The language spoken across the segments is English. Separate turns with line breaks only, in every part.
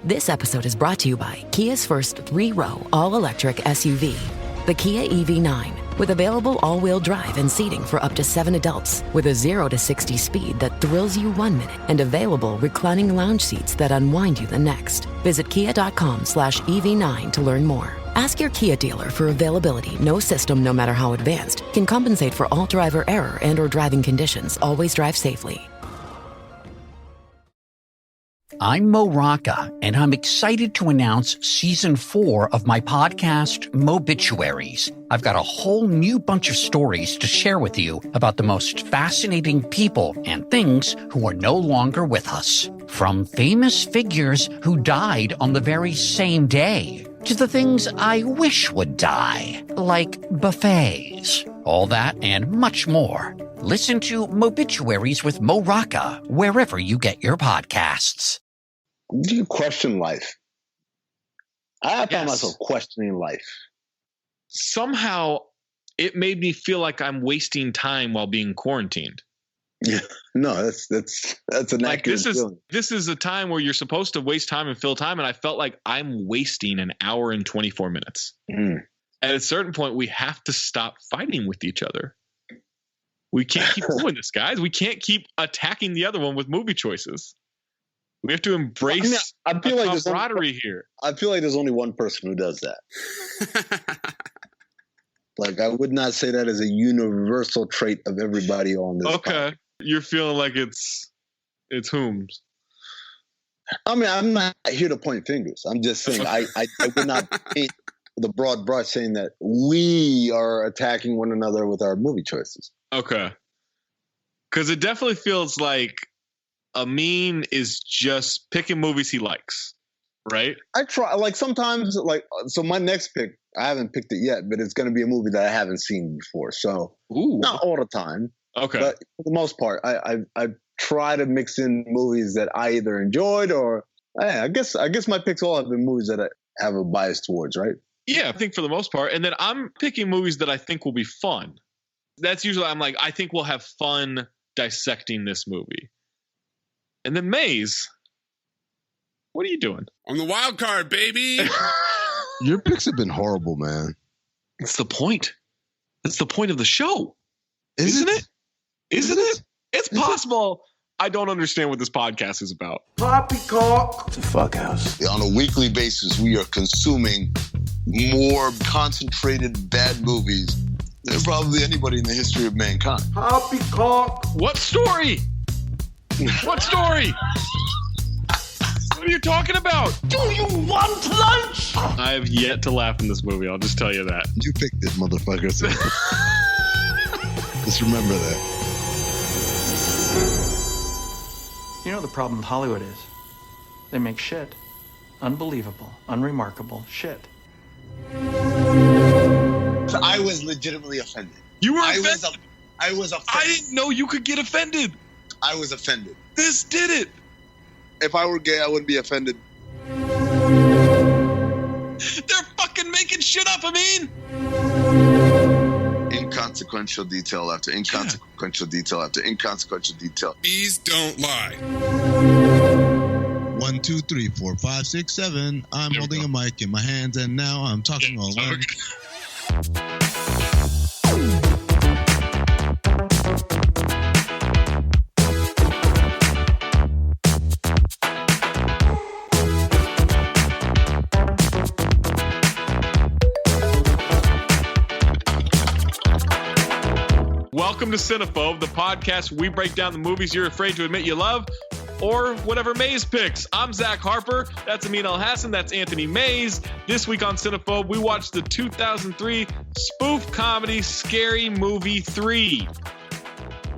This episode is brought to you by Kia's first 3-row all-electric SUV, the Kia EV9, with available all-wheel drive and seating for up to 7 adults, with a 0 to 60 speed that thrills you 1 minute and available reclining lounge seats that unwind you the next. Visit kia.com/EV9 to learn more. Ask your Kia dealer for availability. No system, no matter how advanced, can compensate for all driver error and or driving conditions. Always drive safely.
I'm Mo Rocca, and I'm excited to announce Season 4 of my podcast, Mobituaries. I've got a whole new bunch of stories to share with you about the most fascinating people and things who are no longer with us. From famous figures who died on the very same day, to the things I wish would die, like buffets. All that and much more. Listen to Mobituaries with Mo Rocca wherever you get your podcasts.
Do you question life? I found myself questioning life.
Somehow, it made me feel like I'm wasting time while being quarantined.
Yeah, no, that's an accurate feeling.
This is a time where you're supposed to waste time and fill time, and I felt like I'm wasting an hour and 24 minutes. At a certain point, we have to stop fighting with each other. We can't keep doing this, guys. We can't keep attacking the other one with movie choices. We have to embrace
I feel like
camaraderie here.
I feel like there's only one person who does that. Like, I would not say that as a universal trait of everybody on this.
Okay. Podcast. You're feeling like it's whom's.
I mean, I'm not here to point fingers. I'm just saying I would not paint with a broad brush saying that we are attacking one another with our movie choices.
Okay. Because it definitely feels like Amin is just picking movies he likes, right?
I try, like, sometimes, like, so my next pick, I haven't picked it yet, but it's going to be a movie that I haven't seen before. So not all the time.
Okay.
But for the most part, I try to mix in movies that I either enjoyed or I guess my picks all have been movies that I have a bias towards, right?
Yeah, I think for the most part. And then I'm picking movies that I think will be fun. That's usually, I'm like, I think we'll have fun dissecting this movie. And then Mayes, what are you doing?
I'm the wild card, baby.
Your picks have been horrible, man.
That's the point. That's the point of the show.
Isn't it?
Isn't it? It's possible I don't understand what this podcast is about.
Poppycock.
It's a fuck house.
On a weekly basis, we are consuming more concentrated bad movies than probably anybody in the history of mankind.
Poppycock.
What story? What story? What are you talking about?
Do you want lunch?
I have yet to laugh in this movie. I'll just tell you that.
You picked it, motherfucker. So just remember that.
You know the problem with Hollywood is? They make shit. Unbelievable, unremarkable shit.
I was legitimately offended.
You were offended?
I was offended.
I didn't know you could get offended.
I was offended.
This did it.
If I were gay, I wouldn't be offended.
They're fucking making shit up, I mean.
Inconsequential detail after inconsequential detail after inconsequential detail.
Bees don't lie.
1, 2, 3, 4, 5, 6, 7. I'm holding a mic in my hands, and now I'm talking all alone.
Welcome to Cinephobe, the podcast where we break down the movies you're afraid to admit you love, or whatever Mayes picks. I'm Zach Harper. That's Amin Al-Hassan. That's Anthony Mayes. This week on Cinephobe, we watched the 2003 spoof comedy Scary Movie 3.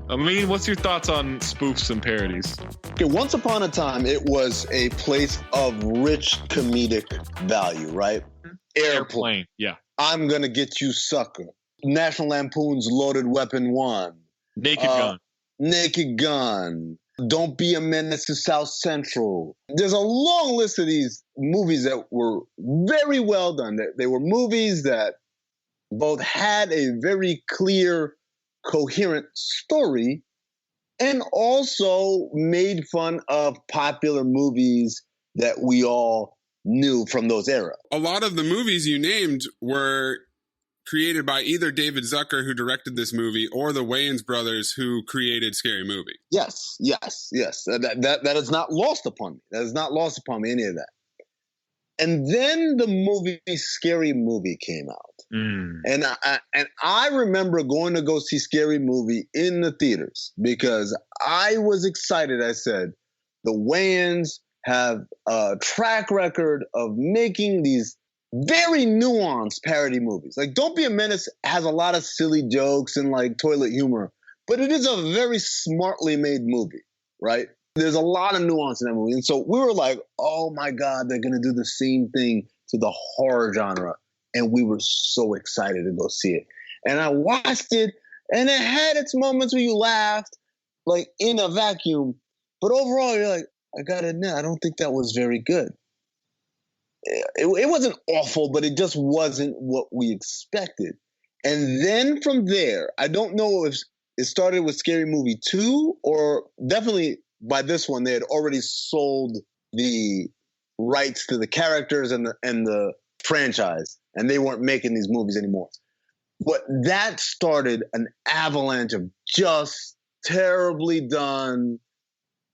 Amin, what's your thoughts on spoofs and parodies?
Okay, once upon a time, it was a place of rich comedic value, right? Airplane.
Yeah.
I'm gonna get you, sucker. National Lampoon's Loaded Weapon 1. Naked Gun. Don't Be a Menace to South Central. There's a long list of these movies that were very well done. They were movies that both had a very clear, coherent story and also made fun of popular movies that we all knew from those eras.
A lot of the movies you named were created by either David Zucker, who directed this movie, or the Wayans brothers, who created Scary Movie.
Yes. That is not lost upon me. That is not lost upon me, any of that. And then the movie Scary Movie came out. And I remember going to go see Scary Movie in the theaters because I was excited. I said, the Wayans have a track record of making these very nuanced parody movies. Like, Don't Be a Menace has a lot of silly jokes and like toilet humor, but it is a very smartly made movie, right? There's a lot of nuance in that movie. And so we were like, oh my God, they're going to do the same thing to the horror genre. And we were so excited to go see it. And I watched it, and it had its moments where you laughed, like in a vacuum. But overall, you're like, I got to admit, I don't think that was very good. It wasn't awful, but it just wasn't what we expected. And then from there, I don't know if it started with Scary Movie 2, or definitely by this one, they had already sold the rights to the characters and the franchise, and they weren't making these movies anymore. But that started an avalanche of just terribly done,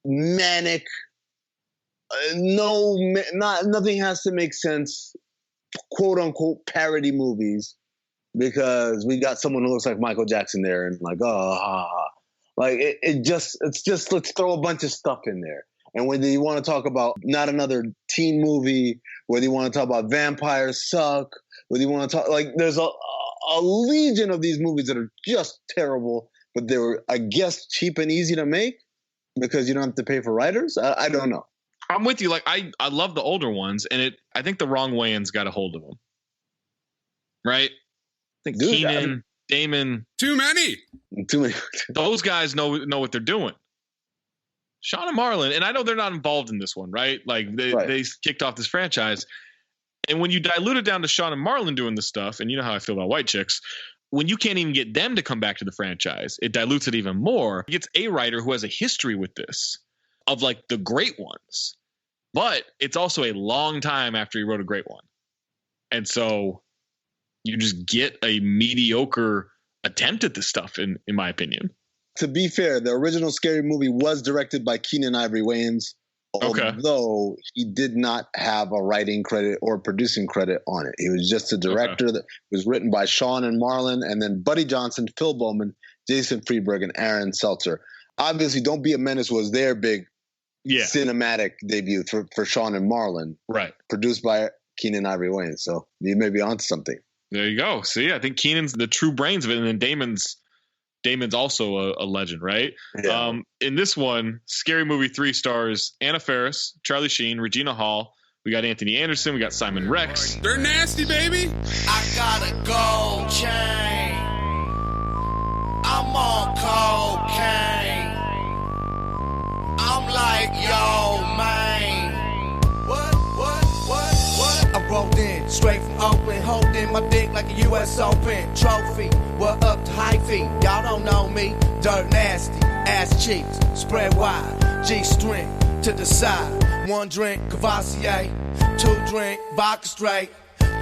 manic, nothing has to make sense, quote unquote parody movies, because we got someone who looks like Michael Jackson there, and like, like it's just let's throw a bunch of stuff in there. And whether you want to talk about not another teen movie, whether you want to talk about vampires suck, whether you want to talk, like, there's a legion of these movies that are just terrible, but they were, I guess, cheap and easy to make because you don't have to pay for writers. I don't know.
I'm with you. Like, I love the older ones, and I think the wrong Wayans got a hold of them. Right? I think Keenan, Damon.
Too many.
Those guys know what they're doing. Sean and Marlon, and I know they're not involved in this one, right? Like, they kicked off this franchise. And when you dilute it down to Sean and Marlon doing this stuff, and you know how I feel about white chicks, when you can't even get them to come back to the franchise, it dilutes it even more. It gets a writer who has a history with this, of like the great ones. But it's also a long time after he wrote a great one. And so you just get a mediocre attempt at this stuff, in my opinion.
To be fair, the original Scary Movie was directed by Keenan Ivory Wayans, although he did not have a writing credit or producing credit on it. He was just a director. That was written by Sean and Marlon, and then Buddy Johnson, Phil Bowman, Jason Freeberg, and Aaron Seltzer. Obviously, Don't Be a Menace was their big cinematic debut for Sean and Marlon. Right. Produced by Keenan Ivory Wayans. So you may be onto something.
There you go. See, I think Keenan's the true brains of it, and then Damon's also a legend, right? Yeah. In this one, Scary Movie 3 stars Anna Faris, Charlie Sheen, Regina Hall. We got Anthony Anderson. We got Simon Rex.
They're nasty, baby.
I got a gold chain. I'm on cocaine. I'm like, yo, man. What? I rolled in straight from Oakland, holding my dick like a U.S. Open trophy. What up to hyphy? Y'all don't know me. Dirt nasty, ass cheeks, spread wide, G-string to the side. 1 drink, Cavassier. 2 drink, vodka straight.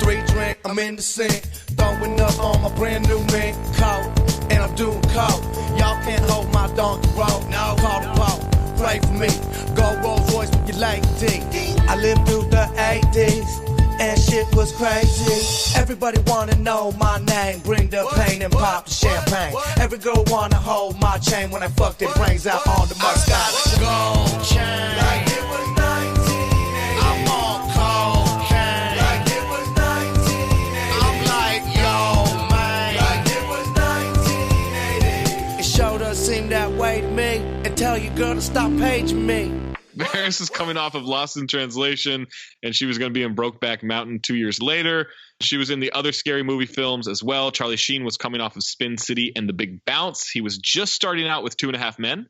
3 drink, I'm in the sink. Throwing up on my brand new mink coat, and I'm doing coke. Y'all can't hold my donkey road. No, call the Pope. Pray for me. Go Rolls Royce with your lady. I lived through the 80s, and shit was crazy. Everybody wanna know my name. Bring the pain and pop the champagne. Every girl wanna hold my chain when I fuck their brains out on the must. I got a gold chain. Like it was 1980. I'm on cocaine. Like it was 1980. I'm like, yo, man. Like it was 1980. It sure does seem that way to me. And tell your girl to stop paging me.
Paris is coming off of Lost in Translation, and she was going to be in Brokeback Mountain 2 years later. She was in the other Scary Movie films as well. Charlie Sheen was coming off of Spin City and The Big Bounce. He was just starting out with 2.5 Men.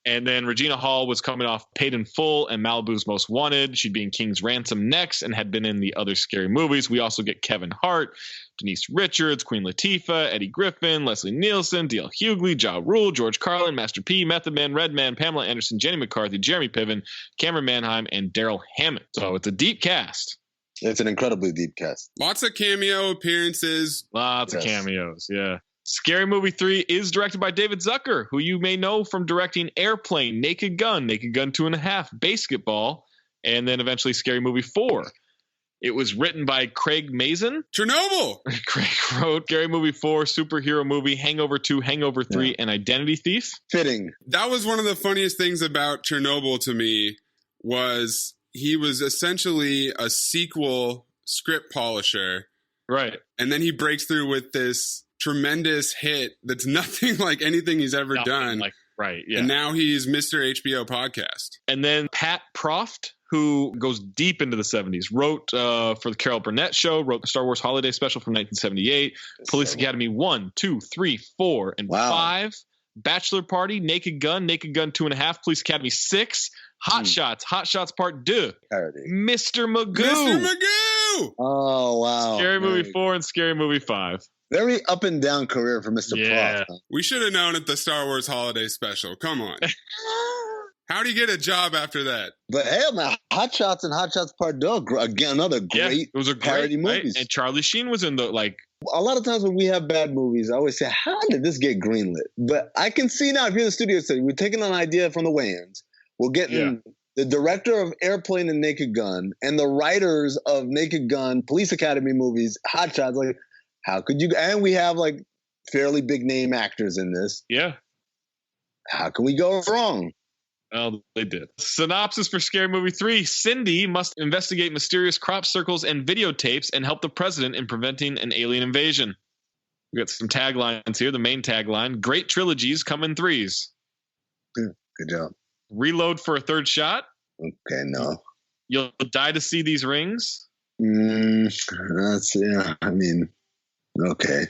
And then Regina Hall was coming off Paid in Full and Malibu's Most Wanted. She'd be in King's Ransom next and had been in the other Scary Movies. We also get Kevin Hart, Denise Richards, Queen Latifah, Eddie Griffin, Leslie Nielsen, D.L. Hughley, Ja Rule, George Carlin, Master P, Method Man, Redman, Pamela Anderson, Jenny McCarthy, Jeremy Piven, Cameron Manheim, and Daryl Hammond. So it's a deep cast.
It's an incredibly deep cast.
Lots of cameo appearances.
Lots of cameos, yeah. Scary Movie 3 is directed by David Zucker, who you may know from directing Airplane, Naked Gun 2.5, Basketball, and then eventually Scary Movie 4. It was written by Craig Mazin.
Chernobyl!
Craig wrote Scary Movie 4, Superhero Movie, Hangover 2, Hangover 3, and Identity Thief.
Fitting.
That was one of the funniest things about Chernobyl to me, was he was essentially a sequel script polisher.
Right.
And then he breaks through with this tremendous hit that's nothing like anything he's ever done.
Right, yeah.
And now he's Mr. HBO Podcast.
And then Pat Proft, who goes deep into the 70s, wrote for the Carol Burnett Show, wrote the Star Wars Holiday Special from 1978, Police Academy 1, 2, 3, 4, and 5, Bachelor Party, Naked Gun 2.5, Police Academy 6, Hot Shots Part 2, Mr. Magoo.
Oh, wow.
Scary Movie 4 and Scary Movie 5.
Very up and down career for Mr. Proft. Huh?
We should have known at the Star Wars Holiday Special. Come on. How do you get a job after that?
But hell, man, Hot Shots and Hot Shots Part 2, again, another great
it was a
parody movies.
Right? And Charlie Sheen was in the,
A lot of times when we have bad movies, I always say, how did this get greenlit? But I can see now, if you're in the studio study, we're taking an idea from the Wayans. We're getting the director of Airplane and Naked Gun and the writers of Naked Gun, Police Academy movies, Hot Shots, how could you? And we have fairly big name actors in this.
Yeah.
How can we go wrong?
Well, they did. Synopsis for Scary Movie 3. Cindy must investigate mysterious crop circles and videotapes and help the president in preventing an alien invasion. We got some taglines here. The main tagline: great trilogies come in threes.
Good job. Reload
for a third shot.
Okay, no.
You'll die to see these rings.
Okay.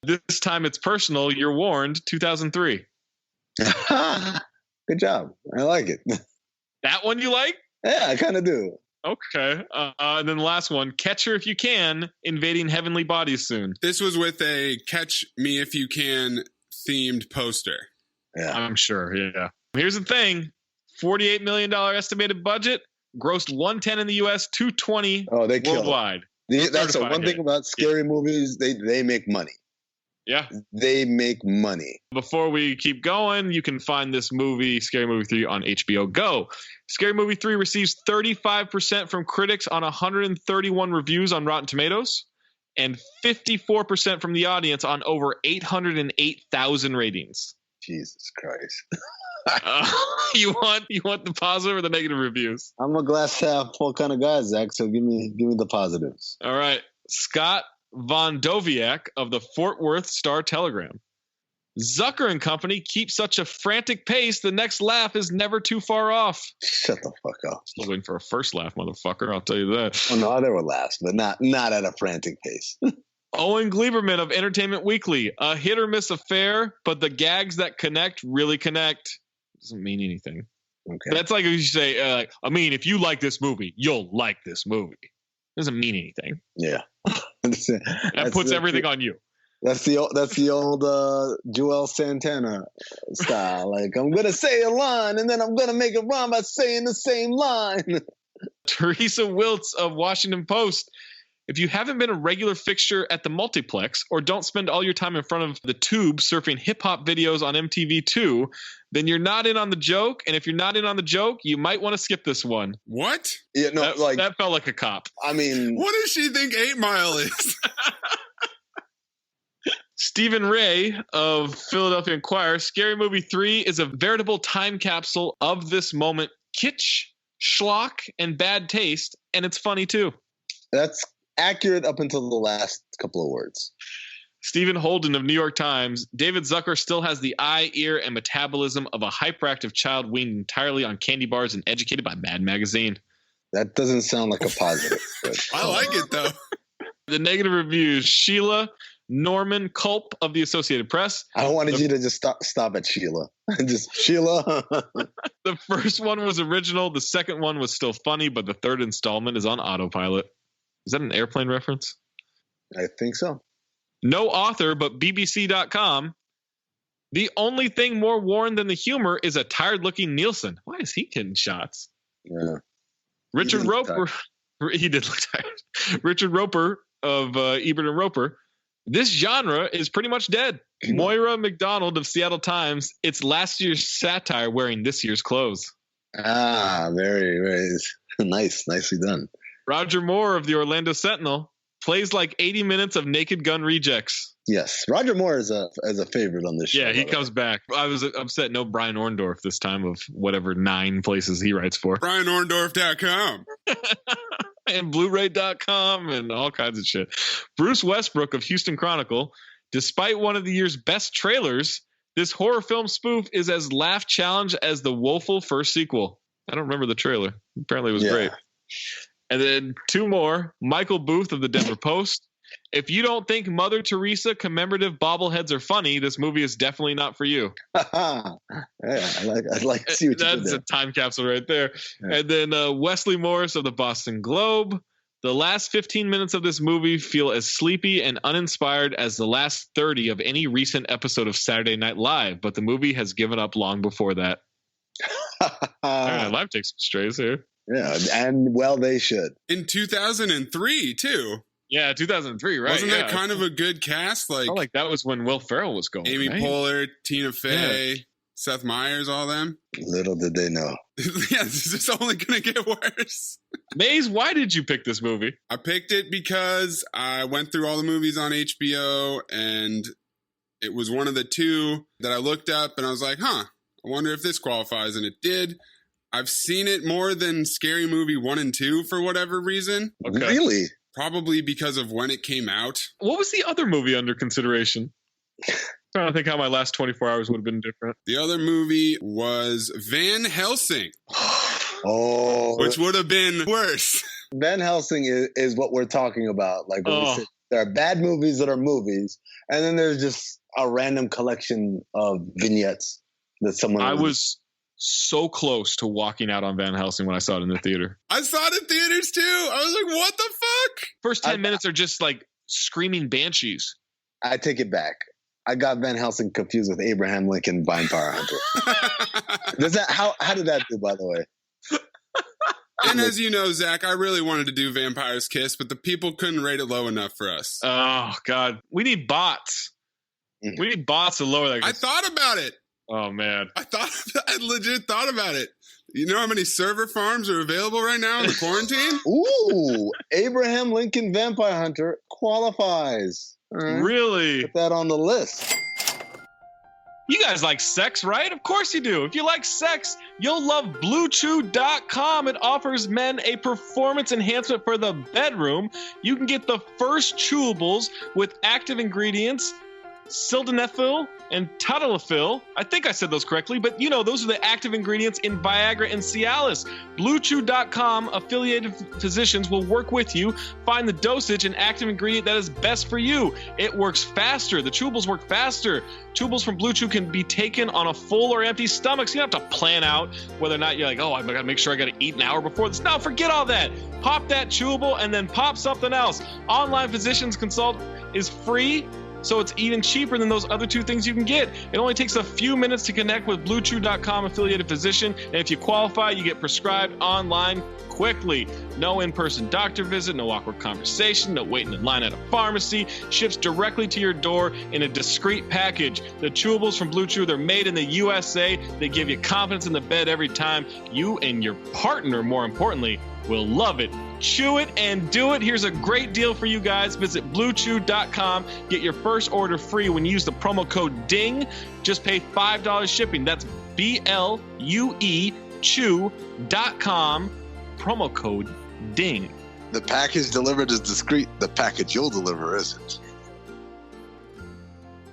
This time it's personal. You're warned. 2003.
Good job. I like it.
That one you like?
Yeah, I kind of do.
Okay. And then the last one, Catch Her If You Can, invading heavenly bodies soon.
This was with a Catch Me If You Can themed poster.
Yeah.
I'm sure, yeah. Here's the thing. $48 million estimated budget, grossed $110 in the U.S., $220 worldwide.
That's the one thing about scary movies. They make money.
Yeah.
They make money.
Before we keep going, you can find this movie, Scary Movie 3, on HBO Go. Scary Movie 3 receives 35% from critics on 131 reviews on Rotten Tomatoes and 54% from the audience on over 808,000 ratings.
Jesus Christ.
You want the positive or the negative reviews?
I'm a glass half full kind of guy, Zach, so give me the positives.
All right. Scott Von Doviak of the Fort Worth Star-Telegram. Zucker and company keep such a frantic pace, the next laugh is never too far off.
Shut the fuck up.
Still waiting for a first laugh, motherfucker. I'll tell you that.
Oh, no, there were laughs, but not at a frantic pace.
Owen Gleiberman of Entertainment Weekly. A hit or miss affair, but the gags that connect really connect. Doesn't mean anything.
Okay.
That's like if you say, if you like this movie, you'll like this movie. Doesn't mean anything.
Yeah.
That puts everything on you.
That's the old Joel Santana style. I'm going to say a line and then I'm going to make it rhyme by saying the same line.
Teresa Wiltz of Washington Post. If you haven't been a regular fixture at the multiplex or don't spend all your time in front of the tube surfing hip-hop videos on MTV2, then you're not in on the joke. And if you're not in on the joke, you might want to skip this one.
What?
Yeah, no,
that felt like a cop.
I mean...
What does she think 8 Mile is?
Stephen Ray of Philadelphia Inquirer. Scary Movie 3 is a veritable time capsule of this moment. Kitsch, schlock, and bad taste. And it's funny, too.
That's accurate up until the last couple of words.
Stephen Holden of New York Times. David Zucker still has the eye, ear, and metabolism of a hyperactive child weaned entirely on candy bars and educated by Mad Magazine.
That doesn't sound like a positive.
I like it, though.
The negative reviews. Sheila Norman Culp of the Associated Press.
I wanted you to just stop at Sheila. Just Sheila.
The first one was original. The second one was still funny, but the third installment is on autopilot. Is that an airplane reference?
I think so.
No author, but BBC.com. The only thing more worn than the humor is a tired-looking Nielsen. Why is he getting shots?
Yeah.
Richard Roper. He did look tired. Richard Roper of Ebert and Roper. This genre is pretty much dead. Moira McDonald of Seattle Times. It's last year's satire wearing this year's clothes.
Ah, very, very nice. Nicely done.
Roger Moore of the Orlando Sentinel plays like 80 minutes of Naked Gun rejects.
Yes, Roger Moore is a favorite on this show.
Yeah, he comes back. I was upset no Brian Orndorff this time of whatever 9 places he writes for.
BrianOrndorff.com.
And Blu-ray.com and all kinds of shit. Bruce Westbrook of Houston Chronicle. Despite one of the year's best trailers, this horror film spoof is as laugh challenged as the woeful first sequel. I don't remember the trailer. Apparently it was great. And then 2 more. Michael Booth of the Denver Post. If you don't think Mother Teresa commemorative bobbleheads are funny, this movie is definitely not for you.
Yeah, I'd like to see what you did there.
That's a time capsule right there. Yeah. And then Wesley Morris of the Boston Globe. The last 15 minutes of this movie feel as sleepy and uninspired as the last 30 of any recent episode of Saturday Night Live, but the movie has given up long before that. Saturday Night Live takes some strays here.
Yeah, and well, they should.
In 2003, too.
Yeah, 2003, right?
Wasn't that kind of a good cast?
Like that was when Will Ferrell was going.
Amy Poehler, Tina Fey, Seth Meyers, all them.
Little did they know.
Yeah, this is only going to get worse.
Maze, why did you pick this movie?
I picked it because I went through all the movies on HBO, and it was one of the 2 that I looked up, and I was like, I wonder if this qualifies, and it did. I've seen it more than Scary Movie 1 and 2 for whatever reason.
Okay. Really?
Probably because of when it came out.
What was the other movie under consideration? I'm trying to think how my last 24 hours would have been different.
The other movie was Van Helsing. Which would have been worse.
Van Helsing is what we're talking about. Like when we say there are bad movies that are movies, and then there's just a random collection of vignettes that someone.
I was so close to walking out on Van Helsing when I saw it in the theater.
I saw it in theaters too. I was like, what the fuck?
First 10 minutes are just like screaming banshees.
I take it back. I got Van Helsing confused with Abraham Lincoln Vampire Hunter. How did that do, by the way?
And as you know, Zach, I really wanted to do Vampire's Kiss, but the people couldn't rate it low enough for us.
Oh, God. We need bots. We need bots to lower that.
I thought about it.
Oh, man.
I legit thought about it. You know how many server farms are available right now in the quarantine?
Ooh, Abraham Lincoln Vampire Hunter qualifies. Right.
Really?
Put that on the list.
You guys like sex, right? Of course you do. If you like sex, you'll love BlueChew.com. It offers men a performance enhancement for the bedroom. You can get the first chewables with active ingredients, sildenafil and tadalafil. I think I said those correctly, but you know, those are the active ingredients in Viagra and Cialis. BlueChew.com affiliated physicians will work with you, find the dosage and active ingredient that is best for you. It works faster. The chewables work faster. Chewables from Blue Chew can be taken on a full or empty stomach, so you don't have to plan out whether or not you're like, oh, I gotta make sure I gotta eat an hour before this. No, forget all that. Pop that chewable and then pop something else. Online physicians consult is free, so it's even cheaper than those other 2 things you can get. It only takes a few minutes to connect with BlueChew.com affiliated physician, and if you qualify, you get prescribed online quickly. No in-person doctor visit, no awkward conversation, no waiting in line at a pharmacy. Ships directly to your door in a discreet package. The chewables from Blue Chew, they're made in the USA. They give you confidence in the bed every time. You and your partner, more importantly, will love it. Chew it and do it. Here's a great deal for you guys. Visit BlueChew.com. Get your first order free when you use the promo code DING. Just pay $5 shipping. That's BLUE Chew.com. Promo code DING.
The package delivered is discreet. The package you'll deliver isn't.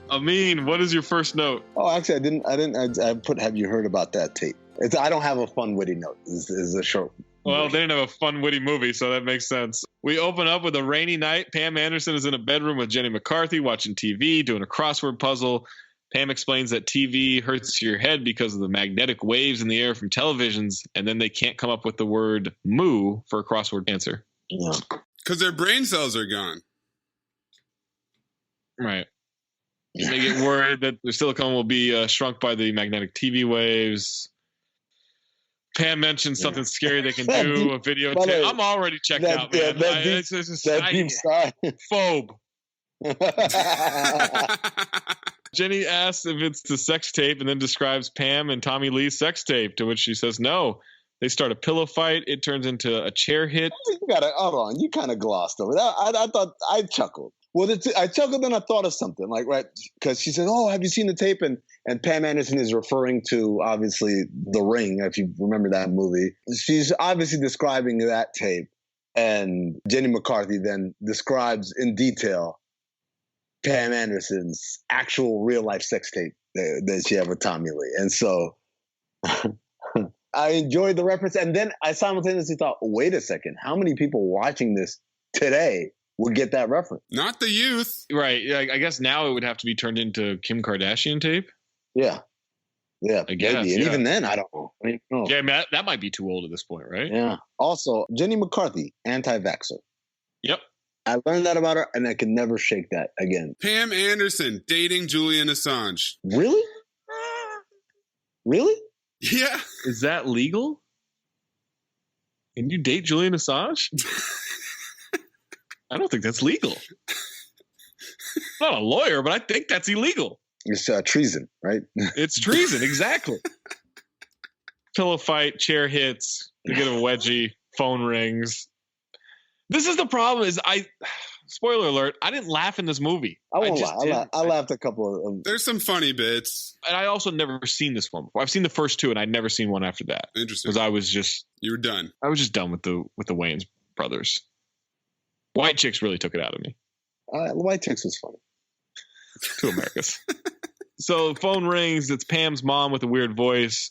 Amin, what is your first note?
Oh, actually, I put, have you heard about that tape? I don't have a fun, witty note. This is a short
Well, they didn't have a fun, witty movie, so that makes sense. We open up with a rainy night. Pam Anderson is in a bedroom with Jenny McCarthy watching TV, doing a crossword puzzle. Pam explains that TV hurts your head because of the magnetic waves in the air from televisions, and then they can't come up with the word moo for a crossword answer.
Yeah.
Because their brain cells are gone.
Right. They get worried that the silicone will be shrunk by the magnetic TV waves. Pam mentioned something scary they can do, a videotape. I'm already checked out, man. It's deep sigh. Phobe. Jenny asks if it's the sex tape and then describes Pam and Tommy Lee's sex tape, to which she says no. They start a pillow fight. It turns into a chair hit.
Hold on. You kind of glossed over that. I chuckled. Well, I chuckled and I thought of something, like, right, because she said, oh, have you seen the tape? And Pam Anderson is referring to, obviously, The Ring, if you remember that movie. She's obviously describing that tape. And Jenny McCarthy then describes in detail Pam Anderson's actual real-life sex tape that she had with Tommy Lee. And so I enjoyed the reference. And then I simultaneously thought, wait a second, how many people watching this today would get that reference?
Not the youth.
Right. I guess now it would have to be turned into Kim Kardashian tape.
Yeah. Yeah.
I guess.
Maybe. And even then, I don't know.
Yeah, that might be too old at this point, right?
Yeah. Also, Jenny McCarthy, anti-vaxxer.
Yep.
I learned that about her, and I can never shake that again.
Pam Anderson dating Julian Assange.
Really? Really?
Yeah.
Is that legal? Can you date Julian Assange? I don't think that's legal. I'm not a lawyer, but I think that's illegal.
It's treason, right?
It's treason, exactly. Pillow fight, chair hits, you get a wedgie, phone rings. This is the problem is spoiler alert, I didn't laugh in this movie.
I won't lie. I laughed a couple of them.
There's some funny bits.
And I also never seen this one before. I've seen the first two and I'd never seen one after that.
Interesting.
Because
you were done.
I was just done with the Wayans brothers. White Chicks really took it out of me.
White Chicks was funny.
To Americas. So phone rings. It's Pam's mom with a weird voice.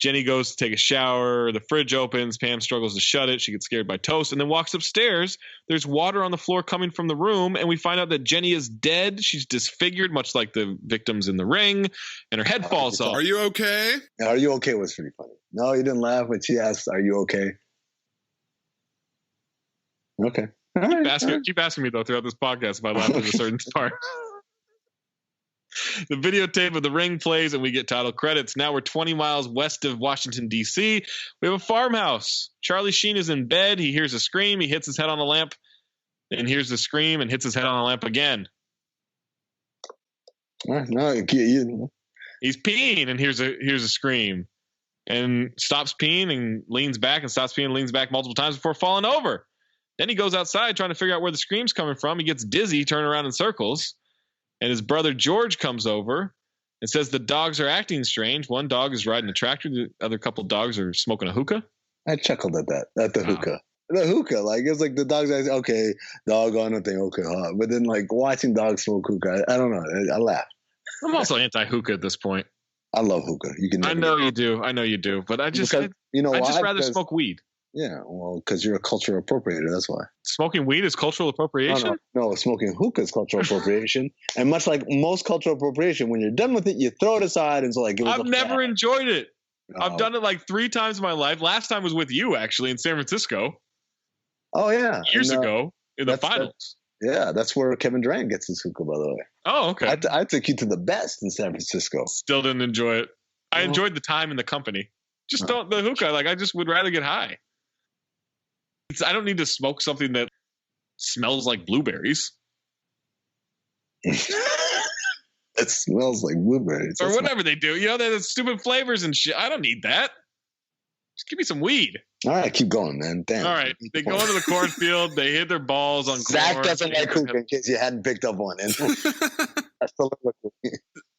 Jenny goes to take a shower. The fridge opens. Pam struggles to shut it. She gets scared by toast and then walks upstairs. There's water on the floor coming from the room, and we find out that Jenny is dead. She's disfigured, much like the victims in The Ring, and her head falls off.
Are you okay?
Are you okay was pretty funny. No, you didn't laugh when she asked, are you okay? Okay.
Keep asking me, though, throughout this podcast if I laughed at a certain part. The videotape of The Ring plays, and we get title credits. Now we're 20 miles west of Washington, D.C. We have a farmhouse. Charlie Sheen is in bed. He hears a scream. He hits his head on a lamp, and hears the scream, and hits his head on a lamp again.
No,
he's peeing, and hears a scream, and stops peeing, and leans back, and stops peeing, and leans back multiple times before falling over. Then he goes outside trying to figure out where the scream's coming from. He gets dizzy, turning around in circles. And his brother George comes over and says the dogs are acting strange. One dog is riding a tractor. The other couple dogs are smoking a hookah.
I chuckled at that. At the hookah. The hookah. Like, it's like the dogs, okay, dog on a thing, okay. Huh? But then, like, watching dogs smoke hookah, I don't know. I laughed.
I'm also anti-hookah at this point.
I love hookah.
I know you do. But I'd just rather smoke weed.
Yeah, well, because you're a cultural appropriator, that's why.
Smoking weed is cultural appropriation?
No, smoking hookah is cultural appropriation. And much like most cultural appropriation, when you're done with it, you throw it aside and so like
I've never enjoyed it. I've done it like 3 times in my life. Last time was with you, actually, in San Francisco.
Oh, yeah.
Years ago, in the finals.
That's where Kevin Durant gets his hookah, by the way.
Oh, okay.
I took you to the best in San Francisco.
Still didn't enjoy it. I enjoyed the time and the company. Just don't the hookah. Like, I just would rather get high. I don't need to smoke something that smells like blueberries.
It smells like blueberries.
Or whatever they do. You know, they're the stupid flavors and shit. I don't need that. Just give me some weed.
All right, keep going, man. Damn.
All right. They go into the cornfield. They hit their balls on corn.
Zach doesn't like hookah, in case you hadn't picked up on it. That's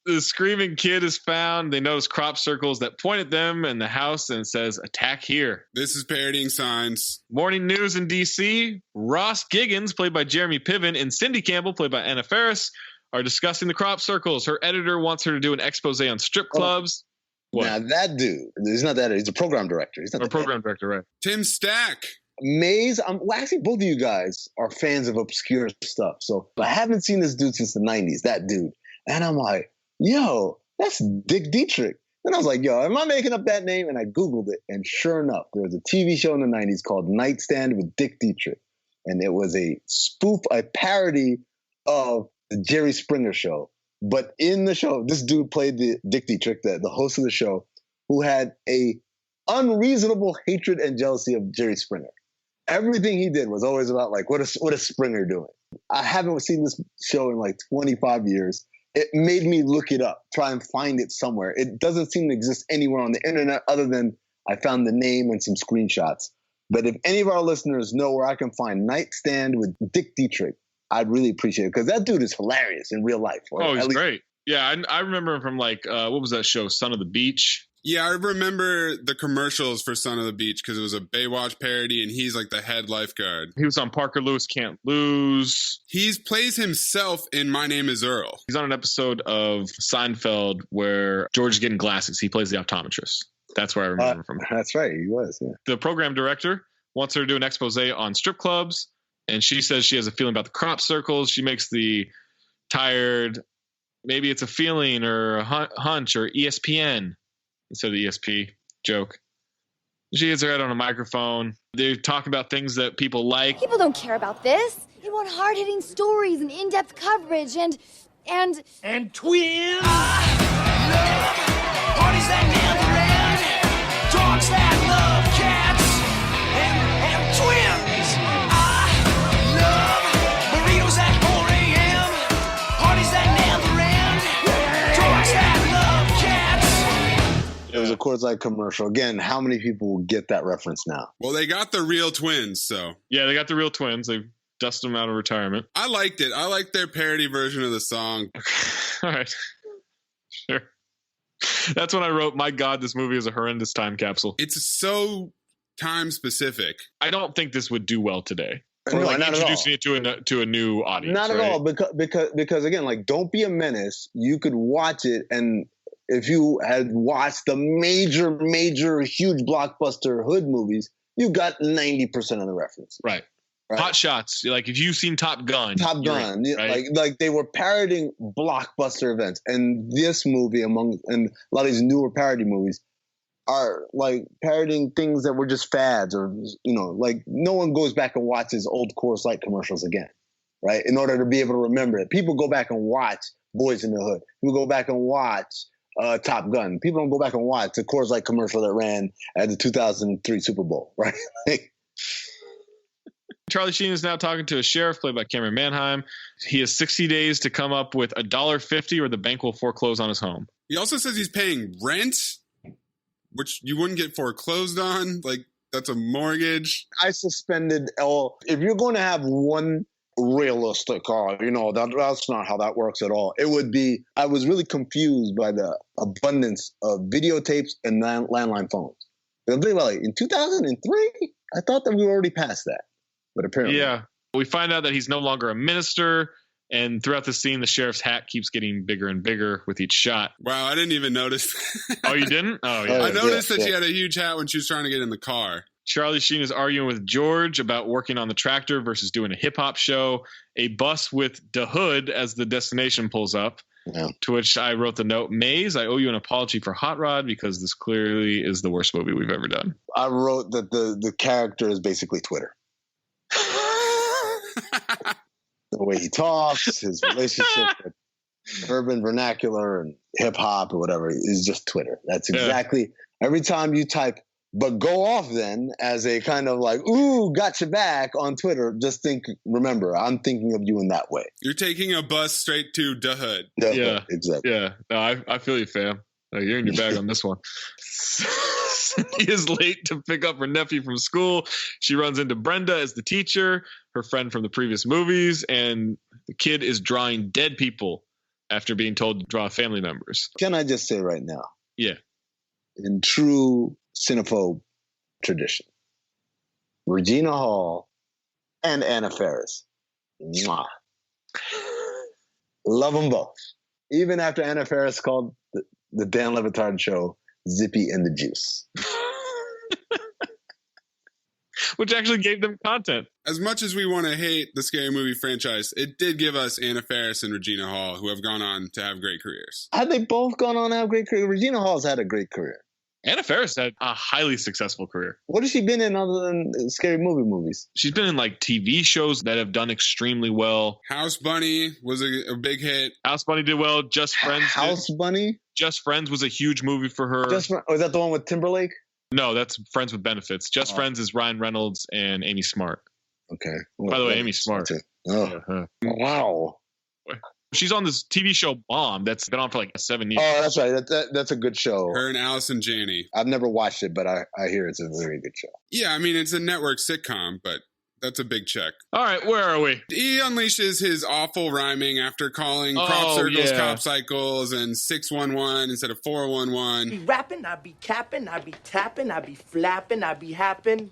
the screaming kid is found. They notice crop circles that point at them and the house, and it says, attack here.
This is parodying signs.
Morning news in D.C. Ross Giggins, played by Jeremy Piven, and Cindy Campbell, played by Anna Faris, are discussing the crop circles. Her editor wants her to do an expose on strip clubs. What?
Now that dude, he's not that. He's a program director. He's not
a program director, right?
Tim Stack.
Mayes. Actually, both of you guys are fans of obscure stuff. So I haven't seen this dude since the 90s. That dude, and I'm like, yo, that's Dick Dietrich. And I was like, yo, am I making up that name? And I Googled it, and sure enough, there was a TV show in the 90s called Nightstand with Dick Dietrich. And it was a parody of the Jerry Springer Show. But in the show, this dude played the Dick Dietrich, the host of the show, who had a unreasonable hatred and jealousy of Jerry Springer. Everything he did was always about, like, what is Springer doing? I haven't seen this show in like 25 years. It made me look it up, try and find it somewhere. It doesn't seem to exist anywhere on the internet other than I found the name and some screenshots. But if any of our listeners know where I can find Nightstand with Dick Dietrich, I'd really appreciate it, because that dude is hilarious in real life.
Oh, he's great. Yeah, I remember him from, like, what was that show, Son of the Beach?
Yeah, I remember the commercials for Son of the Beach because it was a Baywatch parody, and he's like the head lifeguard.
He was on Parker Lewis Can't Lose.
He plays himself in My Name is Earl.
He's on an episode of Seinfeld where George is getting glasses. He plays the optometrist. That's where I remember him from.
That's right, he was, yeah.
The program director wants her to do an expose on strip clubs, and she says she has a feeling about the crop circles. She makes the tired, maybe it's a feeling or a hunch or ESPN instead of the ESP joke. She gets her head on a microphone. They talk about things that people like.
People don't care about this. They want hard-hitting stories and in-depth coverage and
twins.
Parties that never end. Dogs that love cats. And twins. I love burritos at 4 a.m. Parties that never end. Dogs that love cats.
It was a Coors Light commercial. Again, how many people will get that reference now?
Well, they got the real twins, so.
Yeah, they got the real twins. They dusted them out of retirement.
I liked it. I liked their parody version of the song.
All right. Sure. That's when I wrote, my God, this movie is a horrendous time capsule.
It's so time specific.
I don't think this would do well today.
No,
Or like
not
introducing it to a new audience.
Not at all, because again, like, Don't Be a Menace, you could watch it, and if you had watched the major, huge blockbuster hood movies, you got 90% of the references.
Right. Hot Shots. Like, if you've seen Top Gun.
Right? like they were parodying blockbuster events. And this movie, and a lot of these newer parody movies, are like parodying things that were just fads, or, like, no one goes back and watches old Coors Light commercials again, right? In order to be able to remember it. People go back and watch Boys in the Hood. People go back and watch Top Gun. People don't go back and watch the Coors Light commercial that ran at the 2003 Super Bowl, right?
Charlie Sheen is now talking to a sheriff played by Cameron Manheim. He has 60 days to come up with $1.50 or the bank will foreclose on his home.
He also says he's paying rent, which you wouldn't get foreclosed on. Like, that's a mortgage.
I suspended if you're going to have one realistic car, that's not how that works at all. It would be, I was really confused by the abundance of videotapes and landline phones. I'm thinking about, like, in 2003, I thought that we were already past that. But apparently.
Yeah. We find out that he's no longer a minister. And throughout the scene, the sheriff's hat keeps getting bigger and bigger with each shot.
Wow, I didn't even notice.
Oh, you didn't? Oh, yeah.
I noticed that she had a huge hat when she was trying to get in the car.
Charlie Sheen is arguing with George about working on the tractor versus doing a hip-hop show. A bus with the hood as the destination pulls up. Yeah. To which I wrote the note, Mayes, I owe you an apology for Hot Rod because this clearly is the worst movie we've ever done.
I wrote that the character is basically Twitter. The way he talks, his relationship with urban vernacular and hip hop or whatever is just Twitter. That's exactly every time you type, but go off then as a kind of like, ooh, gotcha back on Twitter. Just remember, I'm thinking of you in that way.
You're taking a bus straight to the hood.
Yeah,
exactly.
Yeah, no, I feel you, fam. You're in your bag on this one. Cindy is late to pick up her nephew from school. She runs into Brenda as the teacher, her friend from the previous movies, and the kid is drawing dead people after being told to draw family members.
Can I just say right now?
Yeah.
In true Cinephobe tradition, Regina Hall and Anna Faris. Mwah. Love them both. Even after Anna Faris called the Dan Le Batard show Zippy and the Juice.
Which actually gave them content.
As much as we want to hate the Scary Movie franchise, it did give us Anna Faris and Regina Hall, who have gone on to have great careers.
Have they both gone on to have great careers? Regina Hall's had a great career.
Anna Faris had a highly successful career.
What has she been in other than Scary Movie movies?
She's been in like TV shows that have done extremely well.
House Bunny was a big hit.
House Bunny did well. Just Friends.
Bunny?
Just Friends was a huge movie for her.
Was that the one with Timberlake?
No, that's Friends with Benefits. Just Friends is Ryan Reynolds and Amy Smart.
Okay.
By the way, Amy Smart.
Oh. Uh-huh. Wow.
She's on this TV show Mom that's been on for like 7 years.
Oh, that's right. That's a good show.
Her and Allison Janney.
I've never watched it, but I hear it's a very good show.
Yeah, I mean, it's a network sitcom, but that's a big check.
All right, where are we?
He unleashes his awful rhyming after calling crop circles cop cycles and 611 instead of 411.
Be rapping, I be capping, I be tapping, I be flapping, I be happing.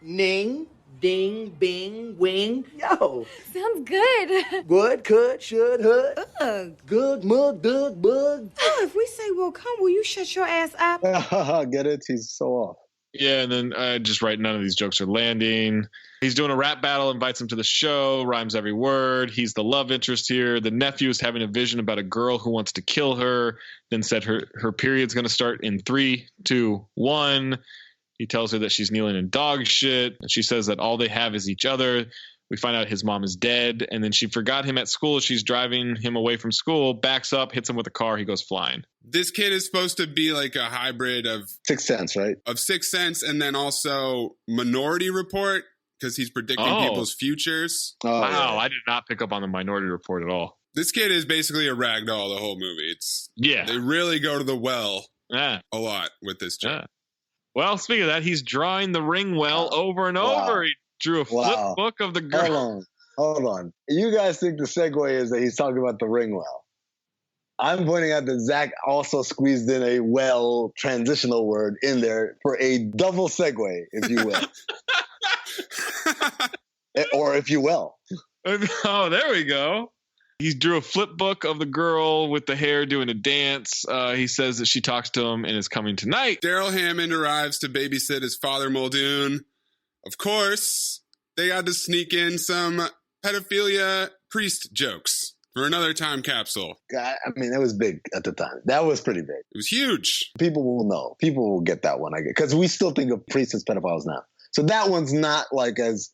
Ning, ding, bing, wing. Yo.
Sounds good.
Good, could, should, hood.
Ugh.
Good, mug, dug, bug.
Oh, if we say, well, come, will you shut your ass up?
Get it? He's so off.
Yeah, and then I just write none of these jokes are landing. He's doing a rap battle, invites him to the show, rhymes every word. He's the love interest here. The nephew is having a vision about a girl who wants to kill her, then said her period's going to start in 3, 2, 1. He tells her that she's kneeling in dog shit. And she says that all they have is each other. We find out his mom is dead. And then she forgot him at school. She's driving him away from school, backs up, hits him with a car. He goes flying.
This kid is supposed to be like a hybrid of
Sixth Sense, right?
Of Sixth Sense and then also Minority Report because he's predicting people's futures.
Oh, wow, yeah. I did not pick up on the Minority Report at all.
This kid is basically a ragdoll the whole movie. They really go to the well a lot with this joke.
Yeah. Well, speaking of that, he's drawing the ring well over and over. He drew a flip book of the girl.
Hold on. You guys think the segue is that he's talking about the ring well. I'm pointing out that Zach also squeezed in a well transitional word in there for a double segue, if you will. Or if you will.
Oh, there we go. He drew a flip book of the girl with the hair doing a dance. He says that she talks to him and is coming tonight.
Daryl Hammond arrives to babysit his father, Muldoon. Of course, they had to sneak in some pedophilia priest jokes for another time capsule.
I mean, that was big at the time. That was pretty big.
It was huge.
People will know. People will get that one, I guess. Because we still think of priests as pedophiles now. So that one's not like as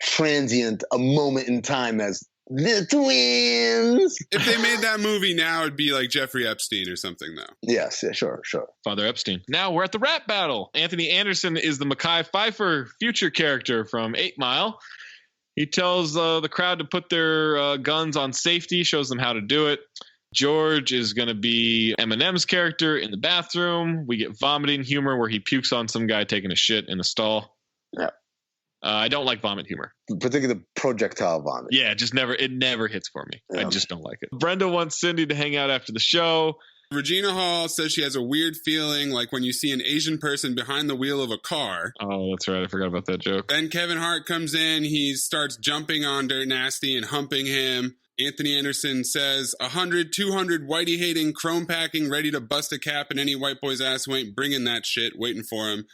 transient a moment in time as the twins.
If they made that movie now, it'd be like Jeffrey Epstein or something, though.
Yes, yeah, sure.
Father Epstein. Now we're at the rap battle. Anthony Anderson is the Mekhi Phifer future character from 8 Mile. He tells the crowd to put their guns on safety, shows them how to do it. George is going to be Eminem's character in the bathroom. We get vomiting humor where he pukes on some guy taking a shit in a stall.
Yeah.
I don't like vomit humor.
Particularly the projectile vomit.
Yeah, it never hits for me. Yeah. I just don't like it. Brenda wants Cindy to hang out after the show.
Regina Hall says she has a weird feeling like when you see an Asian person behind the wheel of a car.
Oh, that's right. I forgot about that joke.
Then Kevin Hart comes in. He starts jumping on Dirt Nasty and humping him. Anthony Anderson says, 100, 200 whitey-hating, chrome-packing, ready to bust a cap in any white boy's ass who ain't bringing that shit, waiting for him.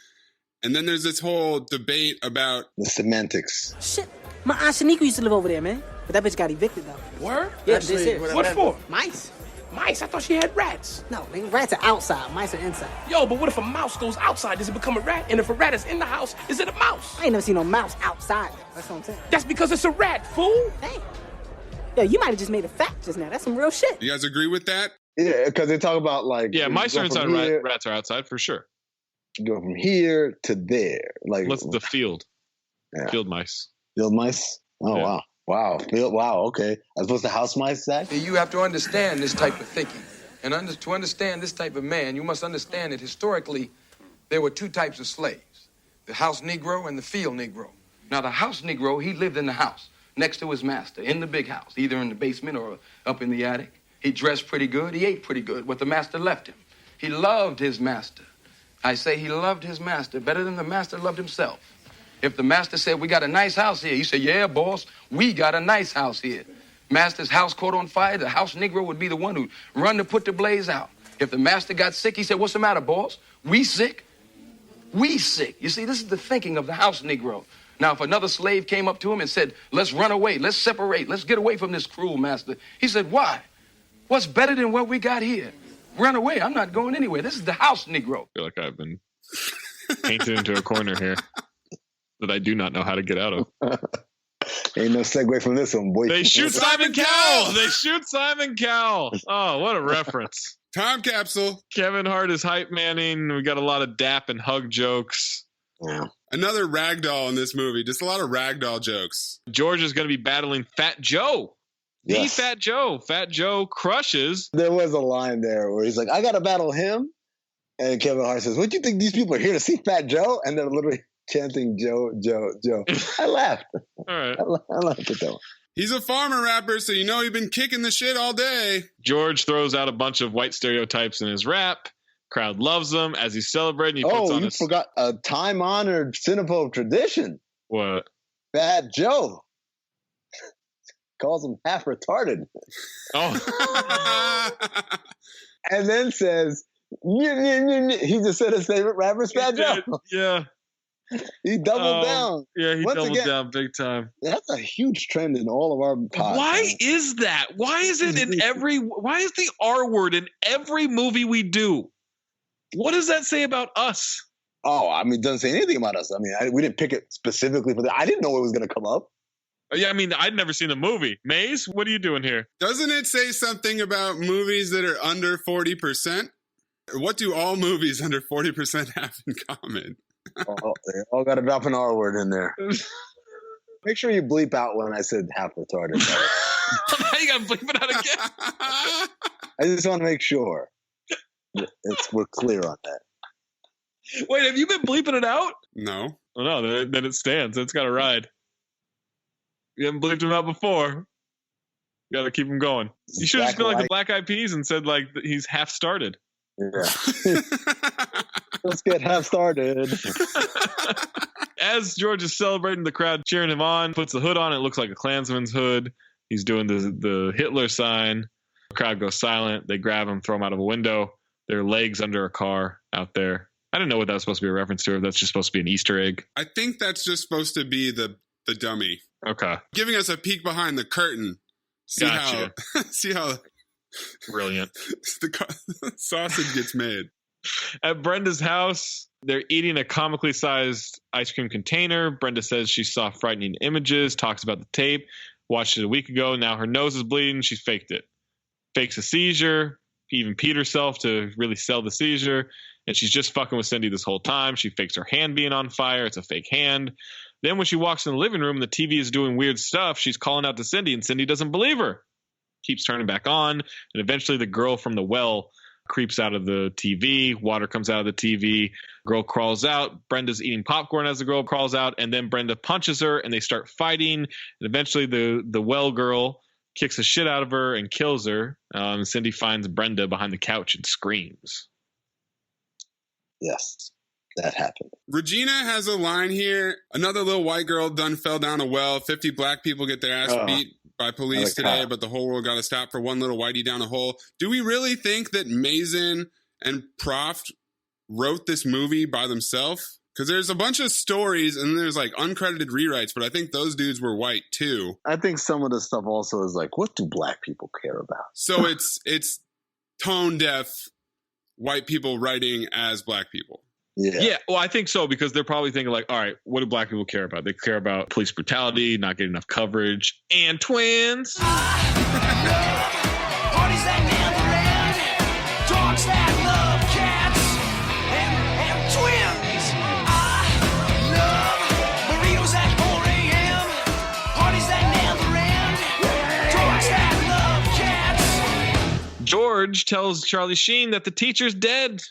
And then there's this whole debate about
the semantics.
Shit, my aunt Shaniqua used to live over there, man. But that bitch got evicted, though.
Word?
Yeah,
Actually,
this here.
What for?
Mice.
Mice? I thought she had rats.
No, man, rats are outside. Mice are inside.
Yo, but what if a mouse goes outside? Does it become a rat? And if a rat is in the house, is it a mouse?
I ain't never seen no mouse outside. That's what I'm saying.
That's because it's a rat, fool.
Damn. Yo, you might have just made a fact just now. That's some real shit.
You guys agree with that?
Yeah, because they talk about like...
Yeah, mice are inside, rats are outside, for sure.
Go from here to there. Like
what's the field?
Yeah.
Field mice.
Field mice? Oh, yeah. Wow. Wow, okay. As opposed to house mice, Zach?
You have to understand this type of thinking. And to understand this type of man, you must understand that historically there were 2 types of slaves. The house Negro and the field Negro. Now, the house Negro, he lived in the house next to his master, in the big house, either in the basement or up in the attic. He dressed pretty good. He ate pretty good, what the master left him. He loved his master. I say he loved his master better than the master loved himself. If the master said, we got a nice house here, he said, yeah, boss, we got a nice house here. Master's house caught on fire, the house Negro would be the one who'd run to put the blaze out. If the master got sick, he said, what's the matter, boss? We sick? We sick. You see, this is the thinking of the house Negro. Now, if another slave came up to him and said, let's run away, let's separate, let's get away from this cruel master, he said, why? What's better than what we got here? Run away. I'm not going anywhere. This is the house Negro.
I feel like I've been painted into a corner here that I do not know how to get out of.
Ain't no segue from this one, boy.
They shoot Simon Cowell. They shoot Simon Cowell. Oh, what a reference.
Time capsule.
Kevin Hart is hype manning. We got a lot of dap and hug jokes.
Yeah.
Another ragdoll in this movie. Just a lot of ragdoll jokes.
George is going to be battling Fat Joe.
Yes.
The Fat Joe. Fat Joe crushes.
There was a line there where he's like, I got to battle him. And Kevin Hart says, what do you think these people are here to see Fat Joe? And they're literally chanting Joe, Joe, Joe. I laughed.
All right.
I laughed at that one.
He's a farmer rapper, so you know he's been kicking the shit all day.
George throws out a bunch of white stereotypes in his rap. Crowd loves him as he's celebrating. He puts on
forgot a time-honored Cinephobe tradition.
What?
Fat Joe calls him half retarded.
Oh.
And then says, he just said his favorite rapper's Fat Joe.
Yeah.
He doubled down.
Yeah, he doubled down big time.
That's a huge trend in all of our podcasts.
Why is that? Why is it why is the R word in every movie we do? What does that say about us?
Oh, I mean, it doesn't say anything about us. I mean, we didn't pick it specifically for that. I didn't know it was going to come up.
Yeah, I mean, I'd never seen the movie. Maze, what are you doing here?
Doesn't it say something about movies that are under 40%? What do all movies under 40% have in common?
They all got to drop an R word in there. Make sure you bleep out when I said half retarded.
You got to bleep it out again.
I just want to make sure we're clear on that.
Wait, have you been bleeping it out?
No.
Oh, no, then it stands. It's got to ride. You haven't bleeped him out before. You got to keep him going. You should have just been like the Black Eyed Peas and said like he's half started.
Yeah. Let's get half started.
As George is celebrating, the crowd cheering him on, puts the hood on. It looks like a Klansman's hood. He's doing the Hitler sign. The crowd goes silent. They grab him, throw him out of a window. Their legs under a car out there. I didn't know what that was supposed to be a reference to, or if that's just supposed to be an Easter egg.
I think that's just supposed to be the dummy.
Okay.
Giving us a peek behind the curtain. See how
brilliant
the sausage gets made.
At Brenda's house, they're eating a comically sized ice cream container. Brenda says she saw frightening images, talks about the tape, watched it a week ago. Now her nose is bleeding. She faked it. Fakes a seizure, even peed herself to really sell the seizure. And she's just fucking with Cindy this whole time. She fakes her hand being on fire. It's a fake hand. Then when she walks in the living room, the TV is doing weird stuff. She's calling out to Cindy, and Cindy doesn't believe her. Keeps turning back on. And eventually the girl from the well creeps out of the TV. Water comes out of the TV. Girl crawls out. Brenda's eating popcorn as the girl crawls out. And then Brenda punches her, and they start fighting. And eventually the well girl kicks the shit out of her and kills her. Cindy finds Brenda behind the couch and screams.
Yes, that happened.
Regina has a line here. Another little white girl done fell down a well. 50 black people get their ass beat by police today, but the whole world got to stop for one little whitey down a hole. Do we really think that Mazin and Proft wrote this movie by themselves? Because there's a bunch of stories and there's like uncredited rewrites, but I think those dudes were white too.
I think some of the stuff also is like, what do black people care about?
So it's tone deaf white people writing as black people.
Yeah, well, I think so, because they're probably thinking like, all right, what do black people care about? They care about police brutality, not getting enough coverage, and twins.
Parties that never end, dogs that love cats, and twins. I love burritos at 4 a.m., parties that never end, dogs that love cats.
George tells Charlie Sheen that the teacher's dead.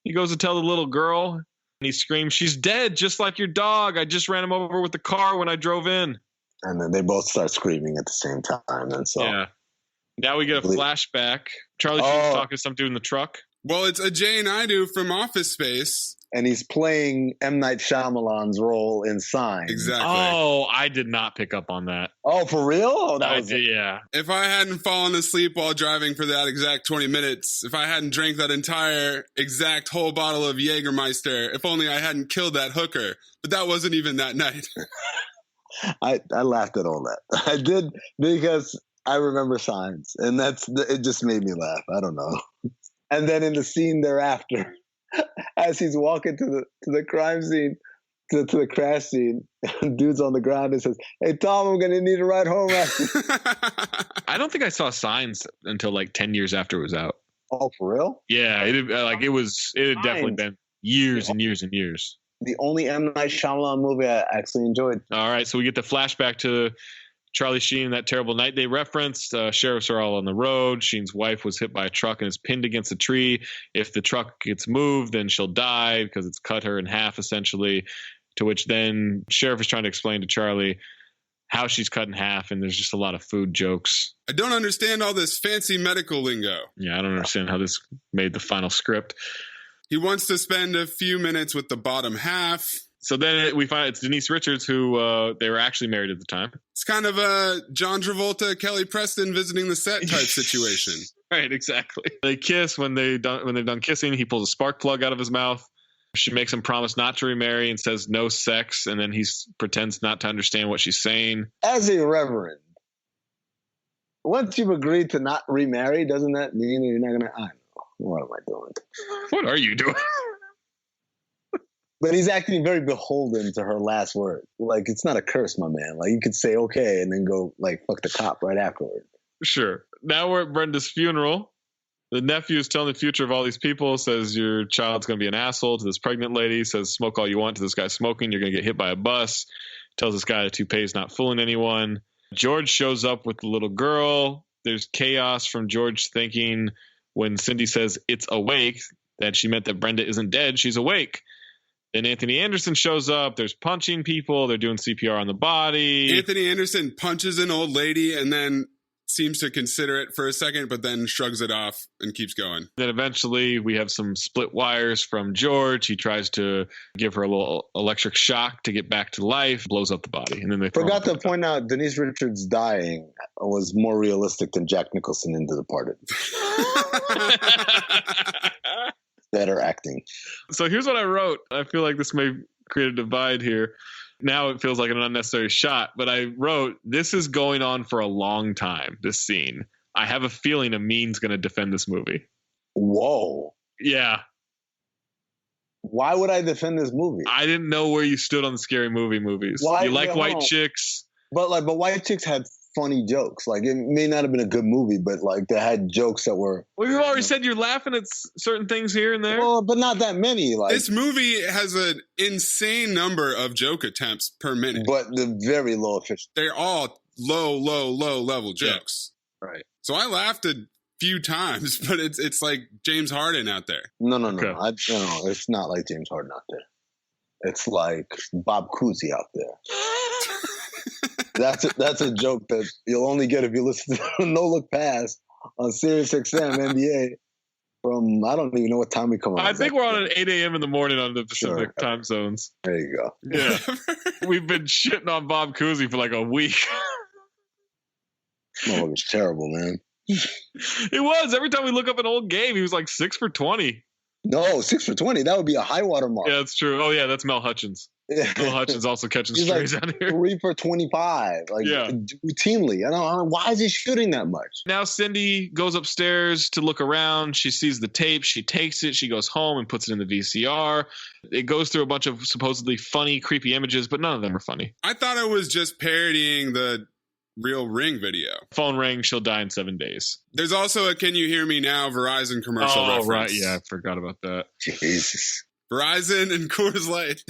He goes to tell the little girl, and he screams, "She's dead, just like your dog. I just ran him over with the car when I drove in."
And then they both start screaming at the same time. And so,
yeah. Now we get a flashback. Charlie Sheen's talking to some dude in the truck.
Well, it's Ajay and Idu from Office Space.
and he's playing M. Night Shyamalan's role in Signs.
Exactly.
Oh, I did not pick up on that.
Oh, for real? Oh,
yeah.
If I hadn't fallen asleep while driving for that exact 20 minutes, if I hadn't drank that entire exact whole bottle of Jägermeister, if only I hadn't killed that hooker. But that wasn't even that night.
I laughed at all that. I did because I remember Signs, and it just made me laugh. I don't know. And then in the scene thereafter, as he's walking to the crime scene, to the crash scene, dude's on the ground and says, "Hey Tom, I'm gonna need a ride home after."
I don't think I saw Signs until like 10 years after it was out.
Oh, for real?
Yeah, it had definitely been years and years and years.
The only M. Night Shyamalan movie I actually enjoyed.
All right, so we get the flashback to Charlie Sheen, that terrible night they referenced. Sheriffs are all on the road. Sheen's wife was hit by a truck and is pinned against a tree. If the truck gets moved, then she'll die because it's cut her in half, essentially. To which then Sheriff is trying to explain to Charlie how she's cut in half, and there's just a lot of food jokes.
I don't understand all this fancy medical lingo.
Yeah, I don't understand how this made the final script.
He wants to spend a few minutes with the bottom half.
So then we find it's Denise Richards, who they were actually married at the time.
It's kind of a John Travolta, Kelly Preston visiting the set type situation.
Right, exactly. They kiss. When they've done kissing, he pulls a spark plug out of his mouth. She makes him promise not to remarry and says no sex, and then he pretends not to understand what she's saying.
As a reverend, once you've agreed to not remarry, doesn't that mean you're not going to... I don't know. What am I doing?
What are you doing?
But he's acting very beholden to her last word. Like, it's not a curse, my man. Like, you could say okay and then go, like, fuck the cop right afterward.
Sure. Now we're at Brenda's funeral. The nephew is telling the future of all these people, says your child's going to be an asshole to this pregnant lady, says smoke all you want to this guy smoking, you're going to get hit by a bus, tells this guy the toupee is not fooling anyone. George shows up with the little girl. There's chaos from George thinking when Cindy says it's awake, that she meant that Brenda isn't dead, she's awake. Then Anthony Anderson shows up. There's punching people. They're doing CPR on the body.
Anthony Anderson punches an old lady and then seems to consider it for a second, but then shrugs it off and keeps going.
Then eventually we have some split wires from George. He tries to give her a little electric shock to get back to life, blows up the body. And then they
forgot to point out Denise Richards dying was more realistic than Jack Nicholson in The Departed. Better acting.
So here's what I wrote. I feel like this may create a divide here. Now it feels like an unnecessary shot, but I wrote, this is going on for a long time, this scene. I have a feeling Amin's going to defend this movie.
Whoa.
Yeah.
Why would I defend this movie?
I didn't know where you stood on the scary movies.
Why,
you like White Chicks.
But White Chicks had funny jokes. Like, it may not have been a good movie, but like they had jokes that were...
Well, you've already said you're laughing at certain things here and there.
Well, but not that many. Like,
this movie has an insane number of joke attempts per minute.
But the very low efficiency.
They're all low level jokes.
Yeah. Right.
So I laughed a few times, but it's like James Harden out there.
No. Okay. No, it's not like James Harden out there. It's like Bob Cousy out there. That's a joke that you'll only get if you listen to No Look Pass on Sirius XM NBA from, I don't even know what time we come on.
I think we're on at 8 a.m. in the morning on the Pacific time zones.
There you go.
Yeah. We've been shitting on Bob Cousy for like a week.
Oh, it was terrible, man.
It was. Every time we look up an old game, he was like 6 for 20.
No, 6 for 20. That would be a high water mark.
Yeah, that's true. Oh, yeah, that's Mel Hutchins. Mel Hutchins also catching strays out here.
3 for 25. Like, routinely. I don't know. Why is he shooting that much?
Now Cindy goes upstairs to look around. She sees the tape. She takes it. She goes home and puts it in the VCR. It goes through a bunch of supposedly funny, creepy images, but none of them are funny.
I thought it was just parodying the Real Ring video.
Phone rang, she'll die in 7 days.
There's also a Can You Hear Me Now Verizon commercial reference.
Right. Yeah, I forgot about that.
Jesus.
Verizon and Coors Light.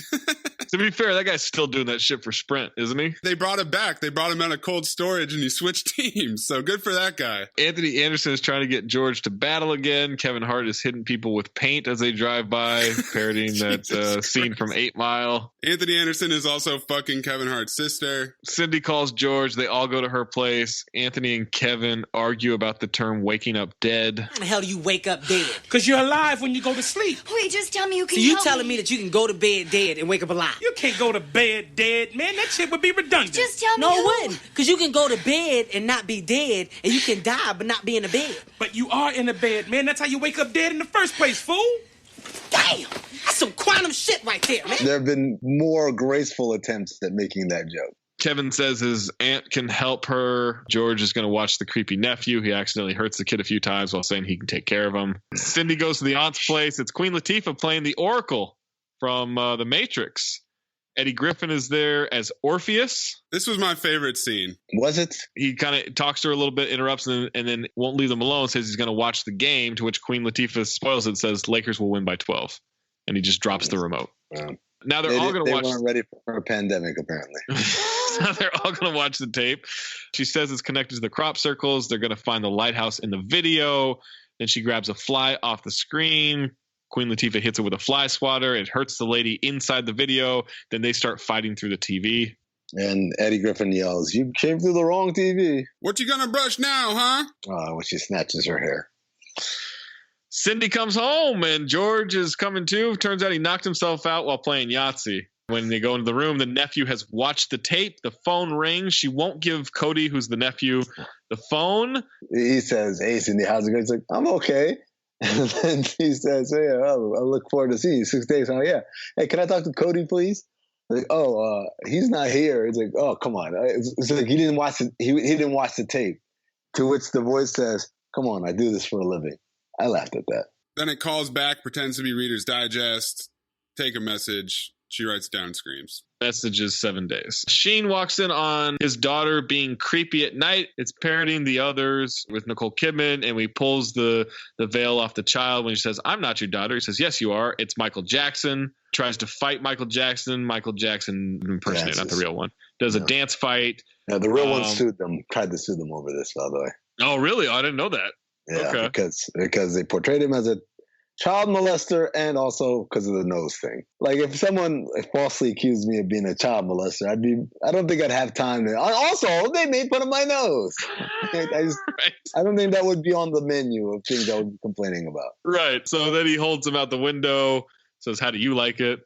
To be fair, that guy's still doing that shit for Sprint, isn't he?
They brought him back. They brought him out of cold storage and he switched teams. So good for that guy.
Anthony Anderson is trying to get George to battle again. Kevin Hart is hitting people with paint as they drive by, parodying that scene from 8 Mile.
Anthony Anderson is also fucking Kevin Hart's sister.
Cindy calls George. They all go to her place. Anthony and Kevin argue about the term waking up dead.
How the hell do you wake up dead?
Because you're alive when you go to sleep.
Wait, just tell me you can
So you
help
telling me that you can go to bed dead and wake up alive?
You can't go to bed dead, man. That shit would be redundant.
Just tell me
No, it wouldn't. Because you can go to bed and not be dead, and you can die but not be in a bed.
But you are in a bed, man. That's how you wake up dead in the first place, fool.
Damn! That's some quantum shit right there, man.
There have been more graceful attempts at making that joke.
Kevin says his aunt can help her. George is going to watch the creepy nephew. He accidentally hurts the kid a few times while saying he can take care of him. Cindy goes to the aunt's place. It's Queen Latifah playing the Oracle from The Matrix. Eddie Griffin is there as Orpheus.
This was my favorite scene.
Was it?
He kind of talks to her a little bit, interrupts, and then won't leave them alone, says he's going to watch the game, to which Queen Latifah spoils it, says Lakers will win by 12. And he just drops the remote. Now they're all going to watch.
They weren't ready for a pandemic, apparently.
Now they're all going to watch the tape. She says it's connected to the crop circles. They're going to find the lighthouse in the video. Then she grabs a fly off the screen. Queen Latifah hits it with a fly swatter. It hurts the lady inside the video. Then they start fighting through the TV.
And Eddie Griffin yells, "You came through the wrong TV."
What you gonna brush now, huh?
When she snatches her hair.
Cindy comes home and George is coming too. Turns out he knocked himself out while playing Yahtzee. When they go into the room, the nephew has watched the tape. The phone rings. She won't give Cody, who's the nephew, the phone.
He says, "Hey, Cindy, how's it going?" He's like, "I'm okay." And then he says, "Hey, I look forward to seeing you 6 days." Oh, yeah. "Hey, can I talk to Cody, please?" Like, he's not here. It's like, oh, come on. It's like he didn't watch it. He didn't watch the tape. To which the voice says, "Come on, I do this for a living." I laughed at that.
Then it calls back, pretends to be Reader's Digest. Take a message. She writes down, screams.
Message is 7 days. Sheen walks in on his daughter being creepy at night. It's parodying The Others with Nicole Kidman, and he pulls the veil off the child when she says, "I'm not your daughter." He says, "Yes, you are." It's Michael Jackson. Tries to fight Michael Jackson. Michael Jackson impersonator, not the real one. Does a dance fight.
Yeah, the real one sued them. Tried to sue them over this, by the way.
Oh, really? I didn't know that.
Yeah,
okay.
because they portrayed him as a child molester, and also because of the nose thing. Like, if someone falsely accused me of being a child molester, I don't think I'd have time to. Also, they made fun of my nose. I don't think that would be on the menu of things I would be complaining about.
Right. So then he holds him out the window, says, "How do you like it?"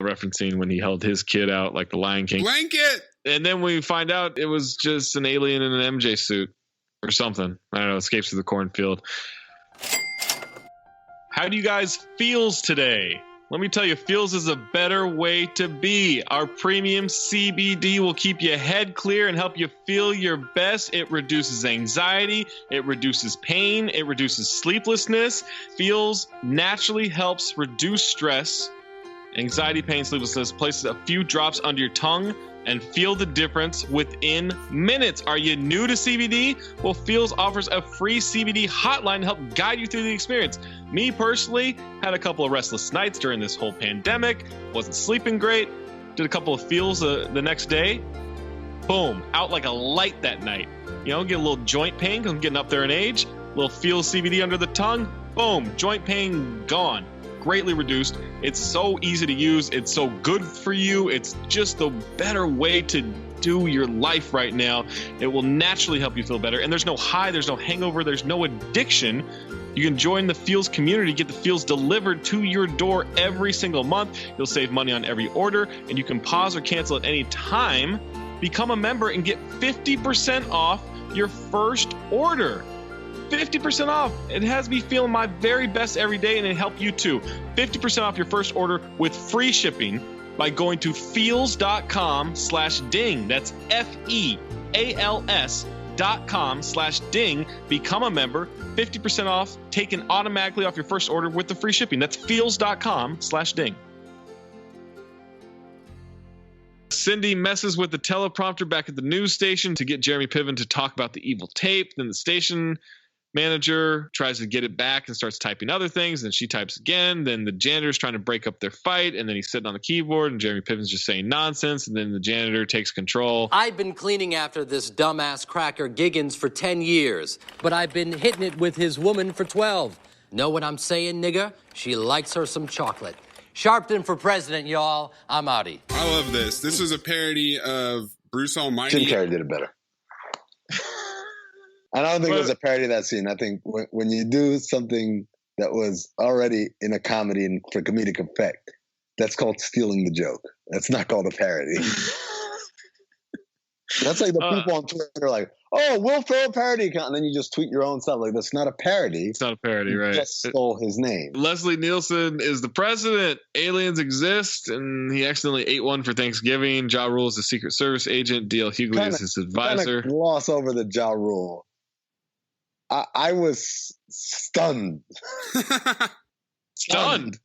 Referencing when he held his kid out like the Lion King.
Blanket!
And then we find out it was just an alien in an MJ suit or something. I don't know. Escapes through the cornfield. How do you guys feels today? Let me tell you, feels is a better way to be. Our premium CBD will keep your head clear and help you feel your best. It reduces anxiety. It reduces pain. It reduces sleeplessness. Feels naturally helps reduce stress, anxiety, pain, sleeplessness. Places a few drops under your tongue and feel the difference within minutes. Are you new to CBD? Well, Feels offers a free CBD hotline to help guide you through the experience. Me personally had a couple of restless nights during this whole pandemic. Wasn't sleeping great. Did a couple of Feels the next day. Boom, out like a light that night. You know, get a little joint pain because I'm getting up there in age. A little Feels CBD under the tongue. Boom, joint pain gone. Greatly reduced. It's so easy to use. It's so good for you. It's just the better way to do your life right now. It will naturally help you feel better. And there's no high, there's no hangover, there's no addiction. You can join the Feels community, get the Feels delivered to your door every single month. You'll save money on every order, and you can pause or cancel at any time. Become a member and get 50% off your first order. 50% off. It has me feeling my very best every day, and it help you too. 50% off your first order with free shipping by going to feels.com/ding. That's FEALS.com/ding. Become a member. 50% off taken automatically off your first order with the free shipping. That's feels.com/ding. Cindy messes with the teleprompter back at the news station to get Jeremy Piven to talk about the evil tape. Then the station manager tries to get it back and starts typing other things. Then she types again. Then the janitor's trying to break up their fight. And then he's sitting on the keyboard and Jeremy Piven's just saying nonsense. And then the janitor takes control.
I've been cleaning after this dumbass cracker Giggins for 10 years, but I've been hitting it with his woman for 12. Know what I'm saying, nigga? She likes her some chocolate. Sharpton for president, y'all. I'm outie.
I love this. This was a parody of Bruce Almighty.
Jim Carrey did it better. I don't think it was a parody of that scene. I think when you do something that was already in a comedy and for comedic effect, that's called stealing the joke. That's not called a parody. That's like the people on Twitter are like, oh, we'll throw a parody account, and then you just tweet your own stuff. Like, that's not a parody.
It's not a parody, right?
You just stole his name.
Leslie Nielsen is the president. Aliens exist, and he accidentally ate one for Thanksgiving. Ja Rule is the Secret Service agent. D.L. Hughley is his advisor.
Gloss over the Ja Rule. I was stunned. Stunned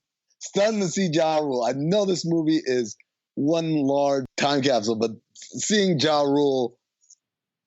to see Ja Rule. I know this movie is one large time capsule, but seeing Ja Rule,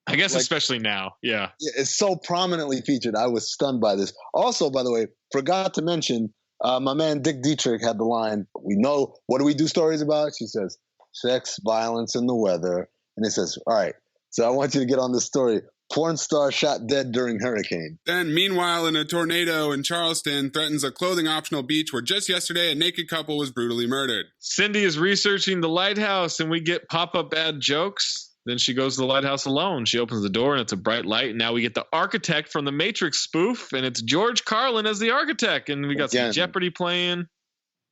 I guess, especially now, yeah,
it's so prominently featured. I was stunned by this. Also, by the way, forgot to mention, my man Dick Dietrich had the line, we know, what do we do stories about? She says, sex, violence, and the weather. And he says, all right, so I want you to get on this story. Porn star shot dead during hurricane.
Then, meanwhile, a tornado in Charleston threatens a clothing-optional beach where just yesterday a naked couple was brutally murdered.
Cindy is researching the lighthouse, and we get pop-up bad jokes. Then she goes to the lighthouse alone. She opens the door, and it's a bright light. And now we get the architect from the Matrix spoof, and it's George Carlin as the architect. And we got some Jeopardy playing.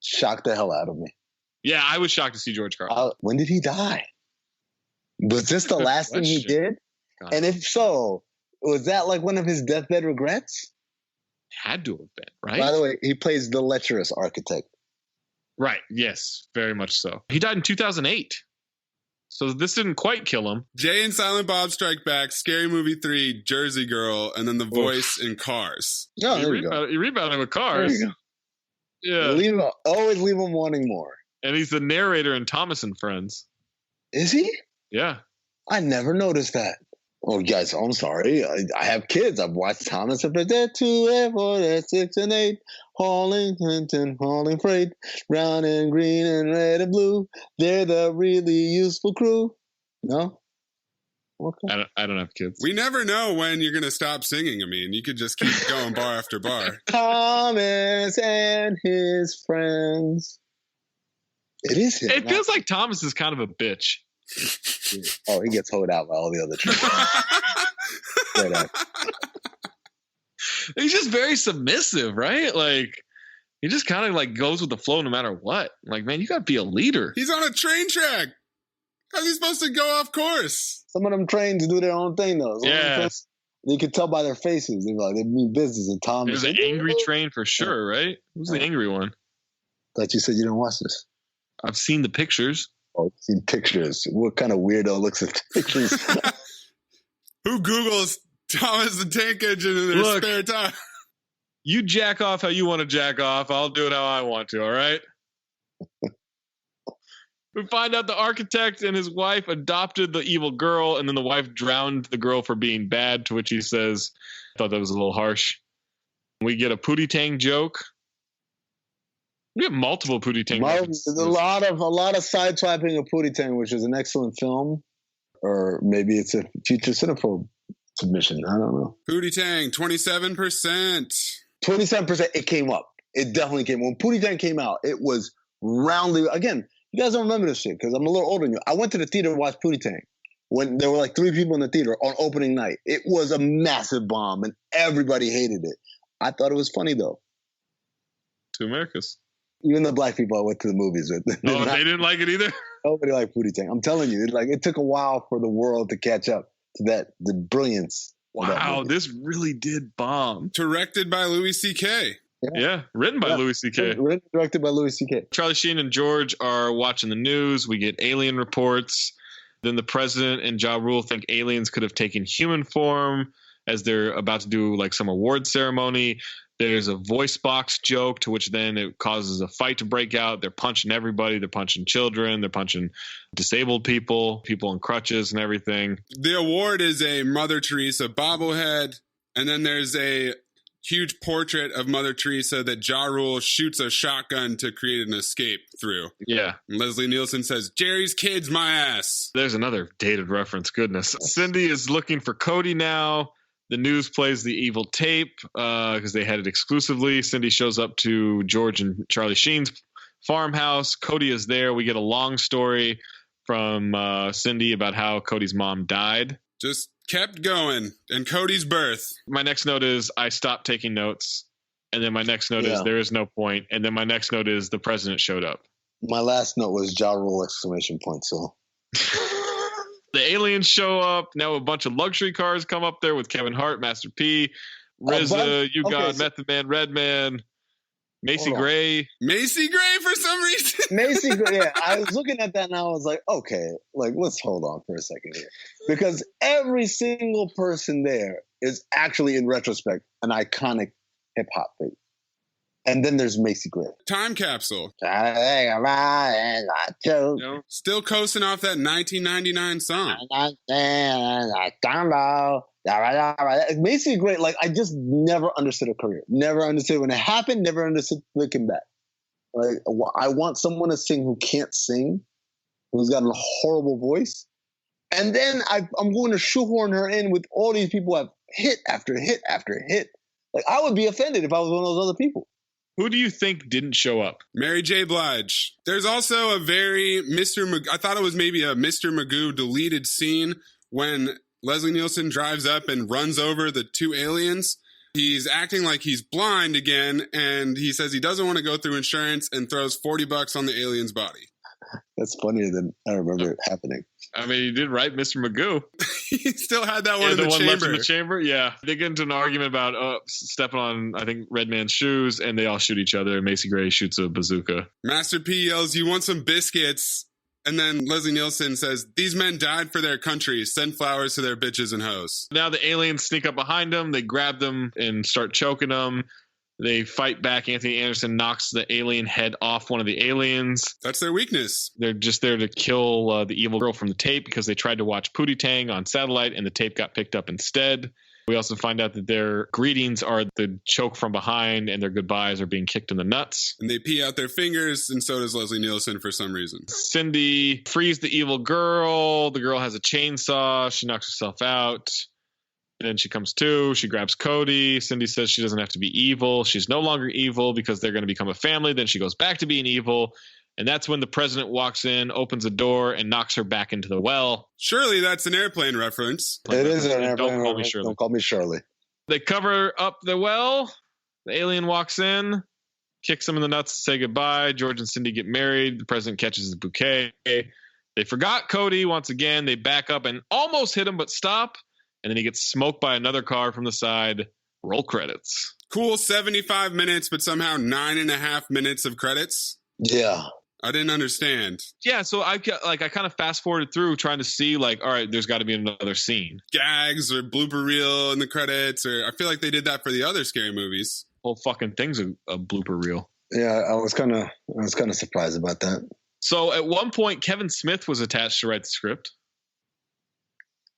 Shocked the hell out of me.
Yeah, I was shocked to see George Carlin.
When did he die? Was this the last thing he did? God. And if so, was that like one of his deathbed regrets?
Had to have been, right?
By the way, he plays the lecherous architect.
Right, yes, very much so. He died in 2008. So this didn't quite kill him.
Jay and Silent Bob Strike Back, Scary Movie 3, Jersey Girl, and then The Voice in Cars.
Oh, there you go.
You rebounded with Cars.
There you go. Yeah. Always leave him wanting more.
And he's the narrator in Thomas and Friends.
Is he?
Yeah.
I never noticed that. Oh, guys, I'm sorry. I have kids. I've watched Thomas and Friends. They're 2, 8, 4, 6, and 8. Hauling freight. Brown and green and red and blue. They're the really useful crew. No? Okay.
I don't have kids.
We never know when you're going to stop singing. I mean, you could just keep going bar after bar.
Thomas and his friends. It is him.
It feels like Thomas is kind of a bitch.
Oh, he gets hoed out by all the other children.
He's just very submissive, right? Like, he just kind of like goes with the flow no matter what. Like, man, you got to be a leader.
He's on a train track. How's he supposed to go off course?
Some of them trains do their own thing, though.
Yeah.
You can tell by their faces. They mean business. And Tom
is an angry train for sure, right? Who's the angry one?
Thought you said you didn't watch this.
I've seen the pictures.
Oh, seen pictures. What kind of weirdo looks at pictures?
Who Googles Thomas the Tank Engine in their spare time?
You jack off how you want to jack off. I'll do it how I want to, all right? We find out the architect and his wife adopted the evil girl, and then the wife drowned the girl for being bad, to which he says, I thought that was a little harsh. We get a Pootie Tang joke. We have multiple Pootie Tang.
There's a lot of sideswiping of Pootie Tang, which is an excellent film, or maybe it's a future Cinephobe submission. I don't know.
Pootie Tang, 27%.
27%. It came up. It definitely came. When Pootie Tang came out, it was roundly. Again, you guys don't remember this shit because I'm a little older than you. I went to the theater to watch Pootie Tang when there were like 3 people in the theater on opening night. It was a massive bomb, and everybody hated it. I thought it was funny though.
To Americas.
Even the black people I went to the movies with.
Oh, they didn't like it either?
Nobody liked Pootie Tang. I'm telling you, it took a while for the world to catch up to the brilliance.
Wow, this really did bomb.
Directed by Louis C.K.
Yeah, written by Louis C.K.
Directed by Louis C.K.
Charlie Sheen and George are watching the news. We get alien reports. Then the president and Ja Rule think aliens could have taken human form as they're about to do like some award ceremony. There's a voice box joke, to which then it causes a fight to break out. They're punching everybody. They're punching children. They're punching disabled people, people on crutches and everything.
The award is a Mother Teresa bobblehead. And then there's a huge portrait of Mother Teresa that Ja Rule shoots a shotgun to create an escape through.
Yeah.
And Leslie Nielsen says, Jerry's kid's my ass.
There's another dated reference. Goodness. Cindy is looking for Cody now. The news plays the evil tape because they had it exclusively. Cindy shows up to George and Charlie Sheen's farmhouse. Cody is there. We get a long story from Cindy about how Cody's mom died.
Just kept going. And Cody's birth.
My next note is I stopped taking notes. And then my next note is there is no point. And then my next note is the president showed up.
My last note was Ja Rule exclamation point. So
the aliens show up. Now a bunch of luxury cars come up there with Kevin Hart, Master P, RZA, God, Method Man, Redman, Macy Gray.
Macy Gray for some reason.
Macy Gray. Yeah, I was looking at that and I was like, okay, like let's hold on for a second here, because every single person there is actually, in retrospect, an iconic hip hop figure. And then there's Macy Gray.
Time capsule. Still coasting off that 1999 song.
Macy Gray, like, I just never understood her career. Never understood when it happened, never understood looking back. Like, I want someone to sing who can't sing, who's got a horrible voice. And then I'm going to shoehorn her in with all these people who have hit after hit after hit. Like, I would be offended if I was one of those other people.
Who do you think didn't show up?
Mary J. Blige. There's also a very I thought it was maybe a Mr. Magoo deleted scene when Leslie Nielsen drives up and runs over the two aliens. He's acting like he's blind again, and he says he doesn't want to go through insurance and throws $40 on the alien's body.
That's funnier than I remember it happening.
I mean, he did right, Mr. Magoo.
He still had that one in the
one
chamber.
Left in the chamber, yeah. They get into an argument about stepping on, I think, Redman's shoes, and they all shoot each other. Macy Gray shoots a bazooka.
Master P yells, "You want some biscuits?" And then Leslie Nielsen says, "These men died for their country. Send flowers to their bitches and hoes."
Now the aliens sneak up behind them. They grab them and start choking them. They fight back. Anthony Anderson knocks the alien head off one of the aliens.
That's their weakness.
They're just there to kill the evil girl from the tape because they tried to watch Pootie Tang on satellite and the tape got picked up instead. We also find out that their greetings are the choke from behind and their goodbyes are being kicked in the nuts.
And they pee out their fingers, and so does Leslie Nielsen for some reason.
Cindy frees the evil girl. The girl has a chainsaw. She knocks herself out. And then she comes to, she grabs Cody. Cindy says she doesn't have to be evil. She's no longer evil because they're going to become a family. Then she goes back to being evil. And that's when the president walks in, opens a door, and knocks her back into the well.
Surely that's an airplane reference.
It is an airplane
Don't call me
reference.
Shirley.
Don't call me Shirley.
They cover up the well. The alien walks in, kicks them in the nuts to say goodbye. George and Cindy get married. The president catches his bouquet. They forgot Cody once again. They back up and almost hit him, but stop. And then he gets smoked by another car from the side. Roll credits.
Cool 75 minutes, but somehow 9.5 minutes of credits.
Yeah.
I didn't understand.
Yeah, so I kind of fast forwarded through trying to see, like, all right, there's got to be another scene.
Gags or blooper reel in the credits, or I feel like they did that for the other scary movies.
Whole fucking thing's a blooper reel.
Yeah, I was kind of surprised about that.
So at one point, Kevin Smith was attached to write the script.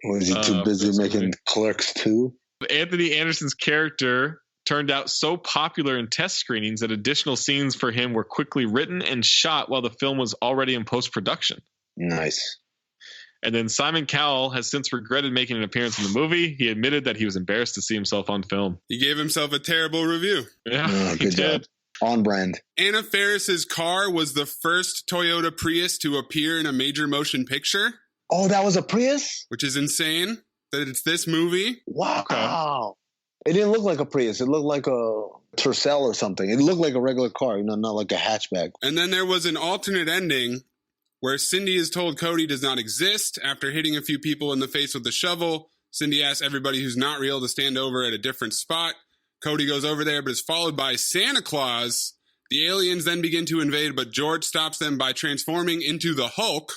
Was he too busy making Clerks 2?
Anthony Anderson's character turned out so popular in test screenings that additional scenes for him were quickly written and shot while the film was already in post-production.
Nice.
And then Simon Cowell has since regretted making an appearance in the movie. He admitted that he was embarrassed to see himself on film.
He gave himself a terrible review.
Yeah,
good job. On brand.
Anna Faris's car was the first Toyota Prius to appear in a major motion picture.
Oh, that was a Prius?
Which is insane that it's this movie.
Wow. Okay. It didn't look like a Prius. It looked like a Tercel or something. It looked like a regular car, not like a hatchback.
And then there was an alternate ending where Cindy is told Cody does not exist. After hitting a few people in the face with a shovel, Cindy asks everybody who's not real to stand over at a different spot. Cody goes over there, but is followed by Santa Claus. The aliens then begin to invade, but George stops them by transforming into the Hulk.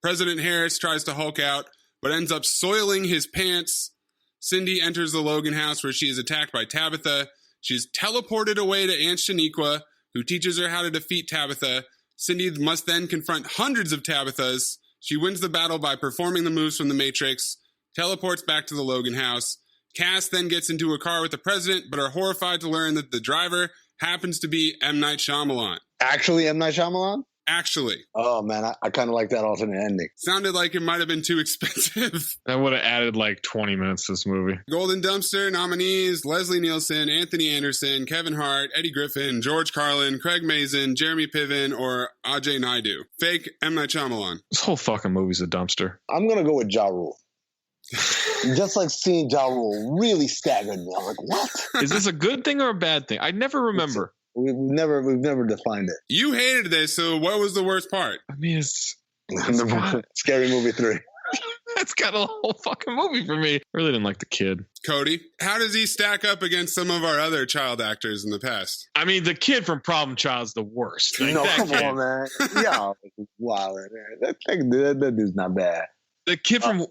President Harris tries to Hulk out, but ends up soiling his pants. Cindy enters the Logan house where she is attacked by Tabitha. She's teleported away to Aunt Shaniqua, who teaches her how to defeat Tabitha. Cindy must then confront hundreds of Tabithas. She wins the battle by performing the moves from the Matrix, teleports back to the Logan house, Cast then gets into a car with the president, but are horrified to learn that the driver happens to be M. Night Shyamalan.
Actually, M. Night Shyamalan?
Actually.
Oh, man, I kind of like that alternate ending.
Sounded like it might have been too expensive.
That would have added like 20 minutes to this movie.
Golden Dumpster nominees: Leslie Nielsen, Anthony Anderson, Kevin Hart, Eddie Griffin, George Carlin, Craig Mazin, Jeremy Piven, or Ajay Naidu. Fake M. Night Shyamalan.
This whole fucking movie's a dumpster.
I'm going to go with Ja Rule. Just like seeing Ja Rule really staggered me. I'm like, what?
Is this a good thing or a bad thing? I never remember.
We've never defined it.
You hated this, so what was the worst part?
I mean, it's
Scary Movie 3.
That's got a whole fucking movie for me. I really didn't like the kid.
Cody, how does he stack up against some of our other child actors in the past?
I mean, the kid from Problem Child's the worst. Like,
no, come on, man. Yeah, wow, that dude's not bad.
The kid from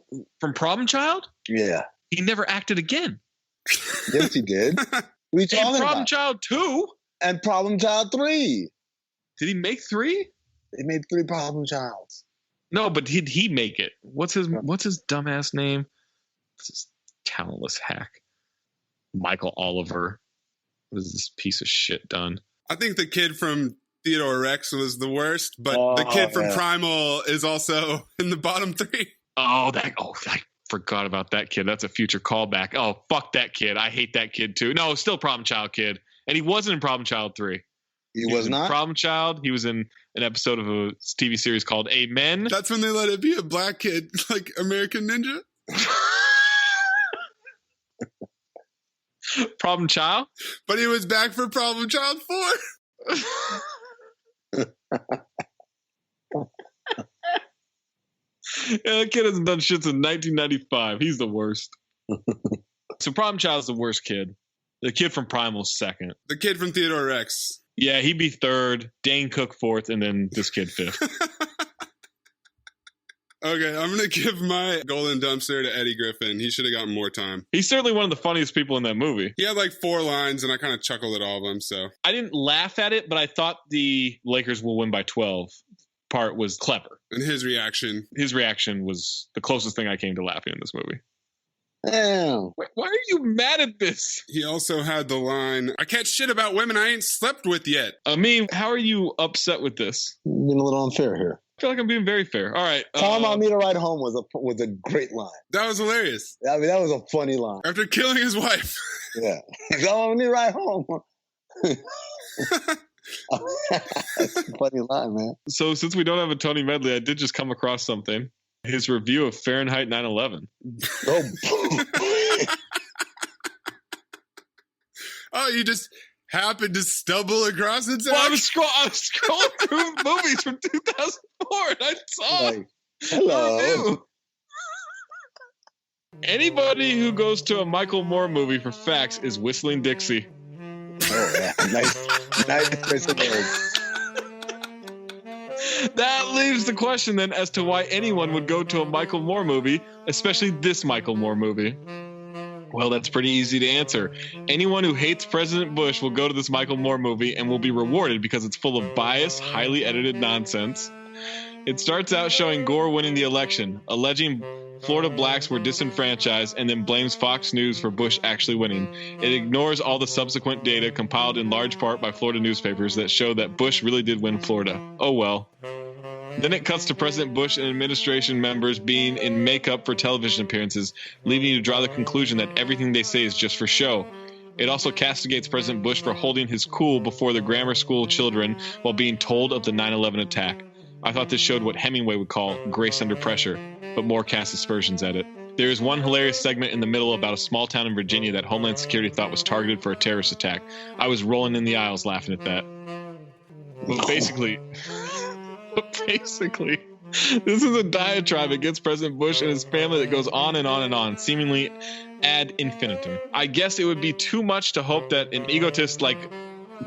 Problem Child?
Yeah.
He never acted again.
Yes, he did. What are you talking
Problem
about?
Child 2?
And Problem Child 3.
Did he make 3?
He made 3 Problem Childs.
No, but did he make it? What's his dumbass name? This talentless hack. Michael Oliver. What is this piece of shit done?
I think the kid from Theodore Rex was the worst, but the kid from Primal is also in the bottom 3.
I forgot about that kid. That's a future callback. Oh, fuck that kid. I hate that kid too. No, still Problem Child kid. And he wasn't in Problem Child 3.
He was not?
Problem Child. He was in an episode of a TV series called Amen.
That's when they let it be a black kid, like American Ninja.
Problem Child?
But he was back for Problem Child 4.
Yeah, that kid hasn't done shit since 1995. He's the worst. So Problem Child's the worst kid. The kid from Primal's second.
The kid from Theodore Rex.
Yeah, he'd be third. Dane Cook fourth, and then this kid fifth.
Okay, I'm going to give my Golden Dumpster to Eddie Griffin. He should have gotten more time.
He's certainly one of the funniest people in that movie.
He had like 4 lines, and I kind of chuckled at all of them, so.
I didn't laugh at it, but I thought the Lakers will win by 12 part was clever.
And his reaction?
His reaction was the closest thing I came to laughing in this movie.
Damn.
Why are you mad at this?
He also had the line, I catch shit about women I ain't slept with yet.
Amin, how are you upset with this?
I'm being a little unfair here.
I feel like I'm being very fair. All right.
Tom, I need a ride home was a great line.
That was hilarious.
I mean, that was a funny line.
After killing his wife.
Yeah. Tom, I need a ride home. That's a funny line, man.
So since we don't have a Tony Medley, I did just come across something. His review of Fahrenheit 9/11.
Oh, you just happened to stumble across it?
Well, I was scrolling through movies from 2004 and I saw
hello.
Review. Anybody who goes to a Michael Moore movie for facts is Whistling Dixie.
Oh, yeah. Nice choice of words.
That leaves the question then as to why anyone would go to a Michael Moore movie, especially this Michael Moore movie. Well, that's pretty easy to answer. Anyone who hates President Bush will go to this Michael Moore movie and will be rewarded because it's full of bias, highly edited nonsense. It starts out showing Gore winning the election, alleging Florida blacks were disenfranchised, and then blames Fox News for Bush actually winning. It ignores all the subsequent data compiled in large part by Florida newspapers that show that Bush really did win Florida. Oh well. Then it cuts to President Bush and administration members being in makeup for television appearances, leaving you to draw the conclusion that everything they say is just for show. It also castigates President Bush for holding his cool before the grammar school children while being told of the 9/11 attack. I thought this showed what Hemingway would call grace under pressure, but Moore cast aspersions at it. There is one hilarious segment in the middle about a small town in Virginia that Homeland Security thought was targeted for a terrorist attack. I was rolling in the aisles laughing at that. But basically, this is a diatribe against President Bush and his family that goes on and on and on, seemingly ad infinitum. I guess it would be too much to hope that an egotist like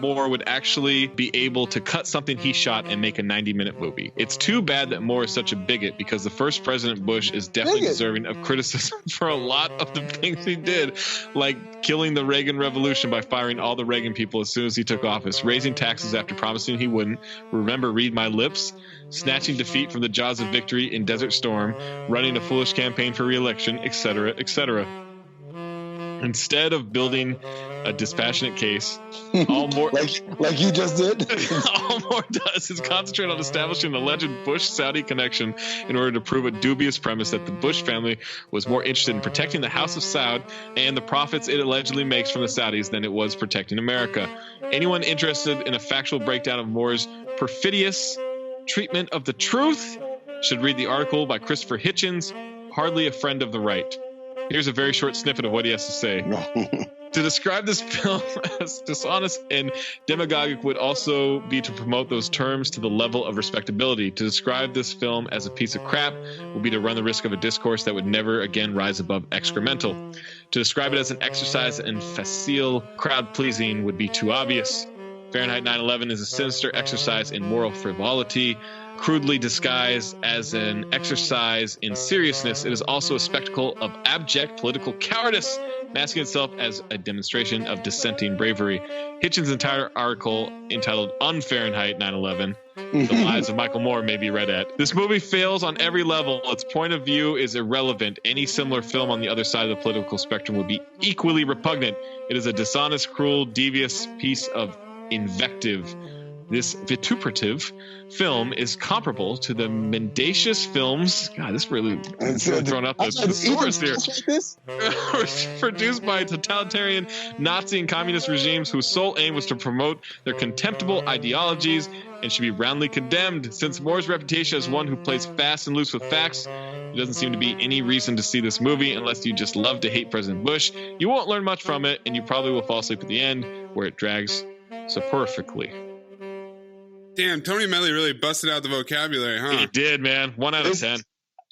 Moore would actually be able to cut something he shot and make a 90-minute movie. It's too bad that Moore is such a bigot because the first President Bush is definitely deserving of criticism for a lot of the things he did, like killing the Reagan Revolution by firing all the Reagan people as soon as he took office, raising taxes after promising he wouldn't, remember read my lips, snatching defeat from the jaws of victory in Desert Storm, running a foolish campaign for re-election, etc., etc. Instead of building a dispassionate case, all Moore
like you just did,
all Moore does is concentrate on establishing an alleged Bush-Saudi connection in order to prove a dubious premise that the Bush family was more interested in protecting the House of Saud and the profits it allegedly makes from the Saudis than it was protecting America. Anyone interested in a factual breakdown of Moore's perfidious treatment of the truth should read the article by Christopher Hitchens, Hardly a Friend of the Right. Here's a very short snippet of what he has to say. To describe this film as dishonest and demagogic would also be to promote those terms to the level of respectability. To describe this film as a piece of crap would be to run the risk of a discourse that would never again rise above excremental. To describe it as an exercise in facile crowd-pleasing would be too obvious. Fahrenheit 9/11 is a sinister exercise in moral frivolity. Crudely disguised as an exercise in seriousness, it is also a spectacle of abject political cowardice, masking itself as a demonstration of dissenting bravery. Hitchens' entire article, entitled On Fahrenheit 9/11, The Lives of Michael Moore, may be read at. This movie fails on every level. Its point of view is irrelevant. Any similar film on the other side of the political spectrum would be equally repugnant. It is a dishonest, cruel, devious piece of invective. This vituperative film is comparable to the mendacious films. God, this really throwing out the source here. Produced by totalitarian Nazi and communist regimes whose sole aim was to promote their contemptible ideologies and should be roundly condemned. Since Moore's reputation as one who plays fast and loose with facts, there doesn't seem to be any reason to see this movie unless you just love to hate President Bush. You won't learn much from it, and you probably will fall asleep at the end, where it drags so perfectly.
Damn, Tony Melly really busted out the vocabulary, huh?
He did, man. 1 out of 10.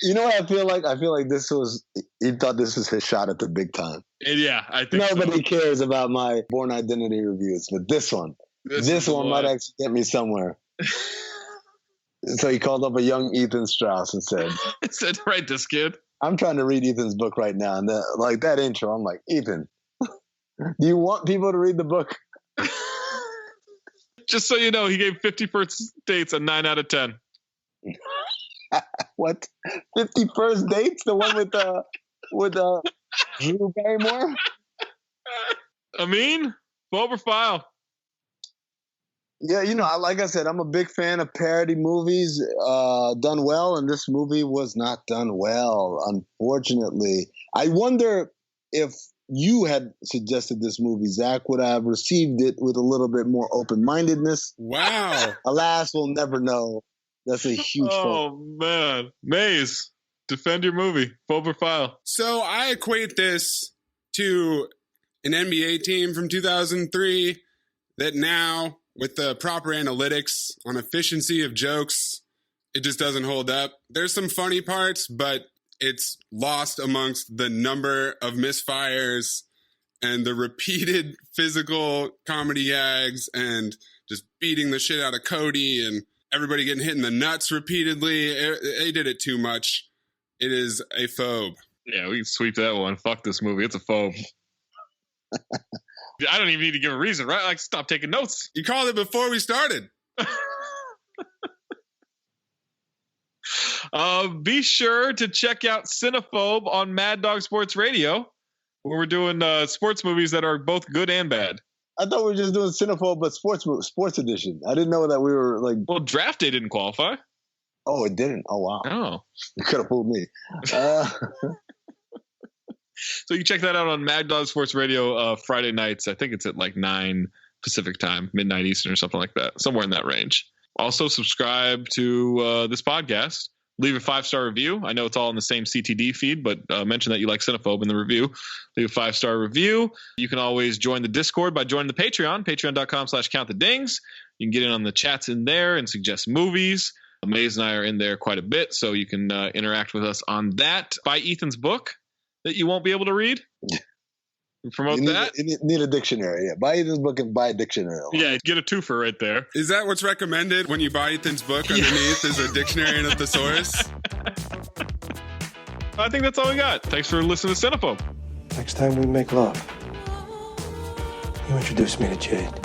You know what I feel like? I feel like he thought this was his shot at the big time.
Yeah, I think
nobody cares about my Born Identity reviews, but this one might actually get me somewhere. So he called up a young Ethan Strauss and said,
"Write this, kid.
I'm trying to read Ethan's book right now." And that intro, I'm like, Ethan, do you want people to read the book?
Just so you know, he gave 50 First Dates a 9 out of 10.
What? 50 First Dates? The one with Drew Barrymore?
Amin? Phobe or file?
Yeah, like I said, I'm a big fan of parody movies done well, and this movie was not done well, unfortunately. I wonder if you had suggested this movie, Zach, would I have received it with a little bit more open-mindedness?
Wow.
Alas, we'll never know. That's a huge fault.
Man. Mayes, defend your movie. Phobe or file?
So I equate this to an NBA team from 2003 that now, with the proper analytics on efficiency of jokes, it just doesn't hold up. There's some funny parts, but it's lost amongst the number of misfires and the repeated physical comedy gags and just beating the shit out of Cody and everybody getting hit in the nuts repeatedly. They did it too much. It is a phobe.
Yeah, we can sweep that one. Fuck this movie. It's a phobe. I don't even need to give a reason, right? Like, stop taking notes.
You called it before we started.
Be sure to check out Cinephobe on Mad Dog Sports Radio, where we're doing sports movies that are both good and bad.
I thought we were just doing Cinephobe, but sports edition. I didn't know that we were like.
Well, Draft Day didn't qualify.
Oh, it didn't. Oh, wow.
Oh,
you could have fooled me.
So you can check that out on Mad Dog Sports Radio Friday nights. I think it's at like 9 Pacific time, midnight Eastern or something like that, somewhere in that range. Also, subscribe to this podcast. Leave a 5-star review. I know it's all in the same CTD feed, but mention that you like Cinephobe in the review. Leave a 5-star review. You can always join the Discord by joining the Patreon, patreon.com/countthedings. You can get in on the chats in there and suggest movies. Mayes and I are in there quite a bit, so you can interact with us on that. Buy Ethan's book that you won't be able to read. Promote that.
You need a dictionary. Yeah, buy Ethan's book and buy a dictionary.
Yeah, get a twofer right there.
Is that what's recommended when you buy Ethan's book? Underneath is a dictionary and a thesaurus.
I think that's all we got. Thanks for listening to Cinephobe.
Next time we make love, you introduce me to Jade.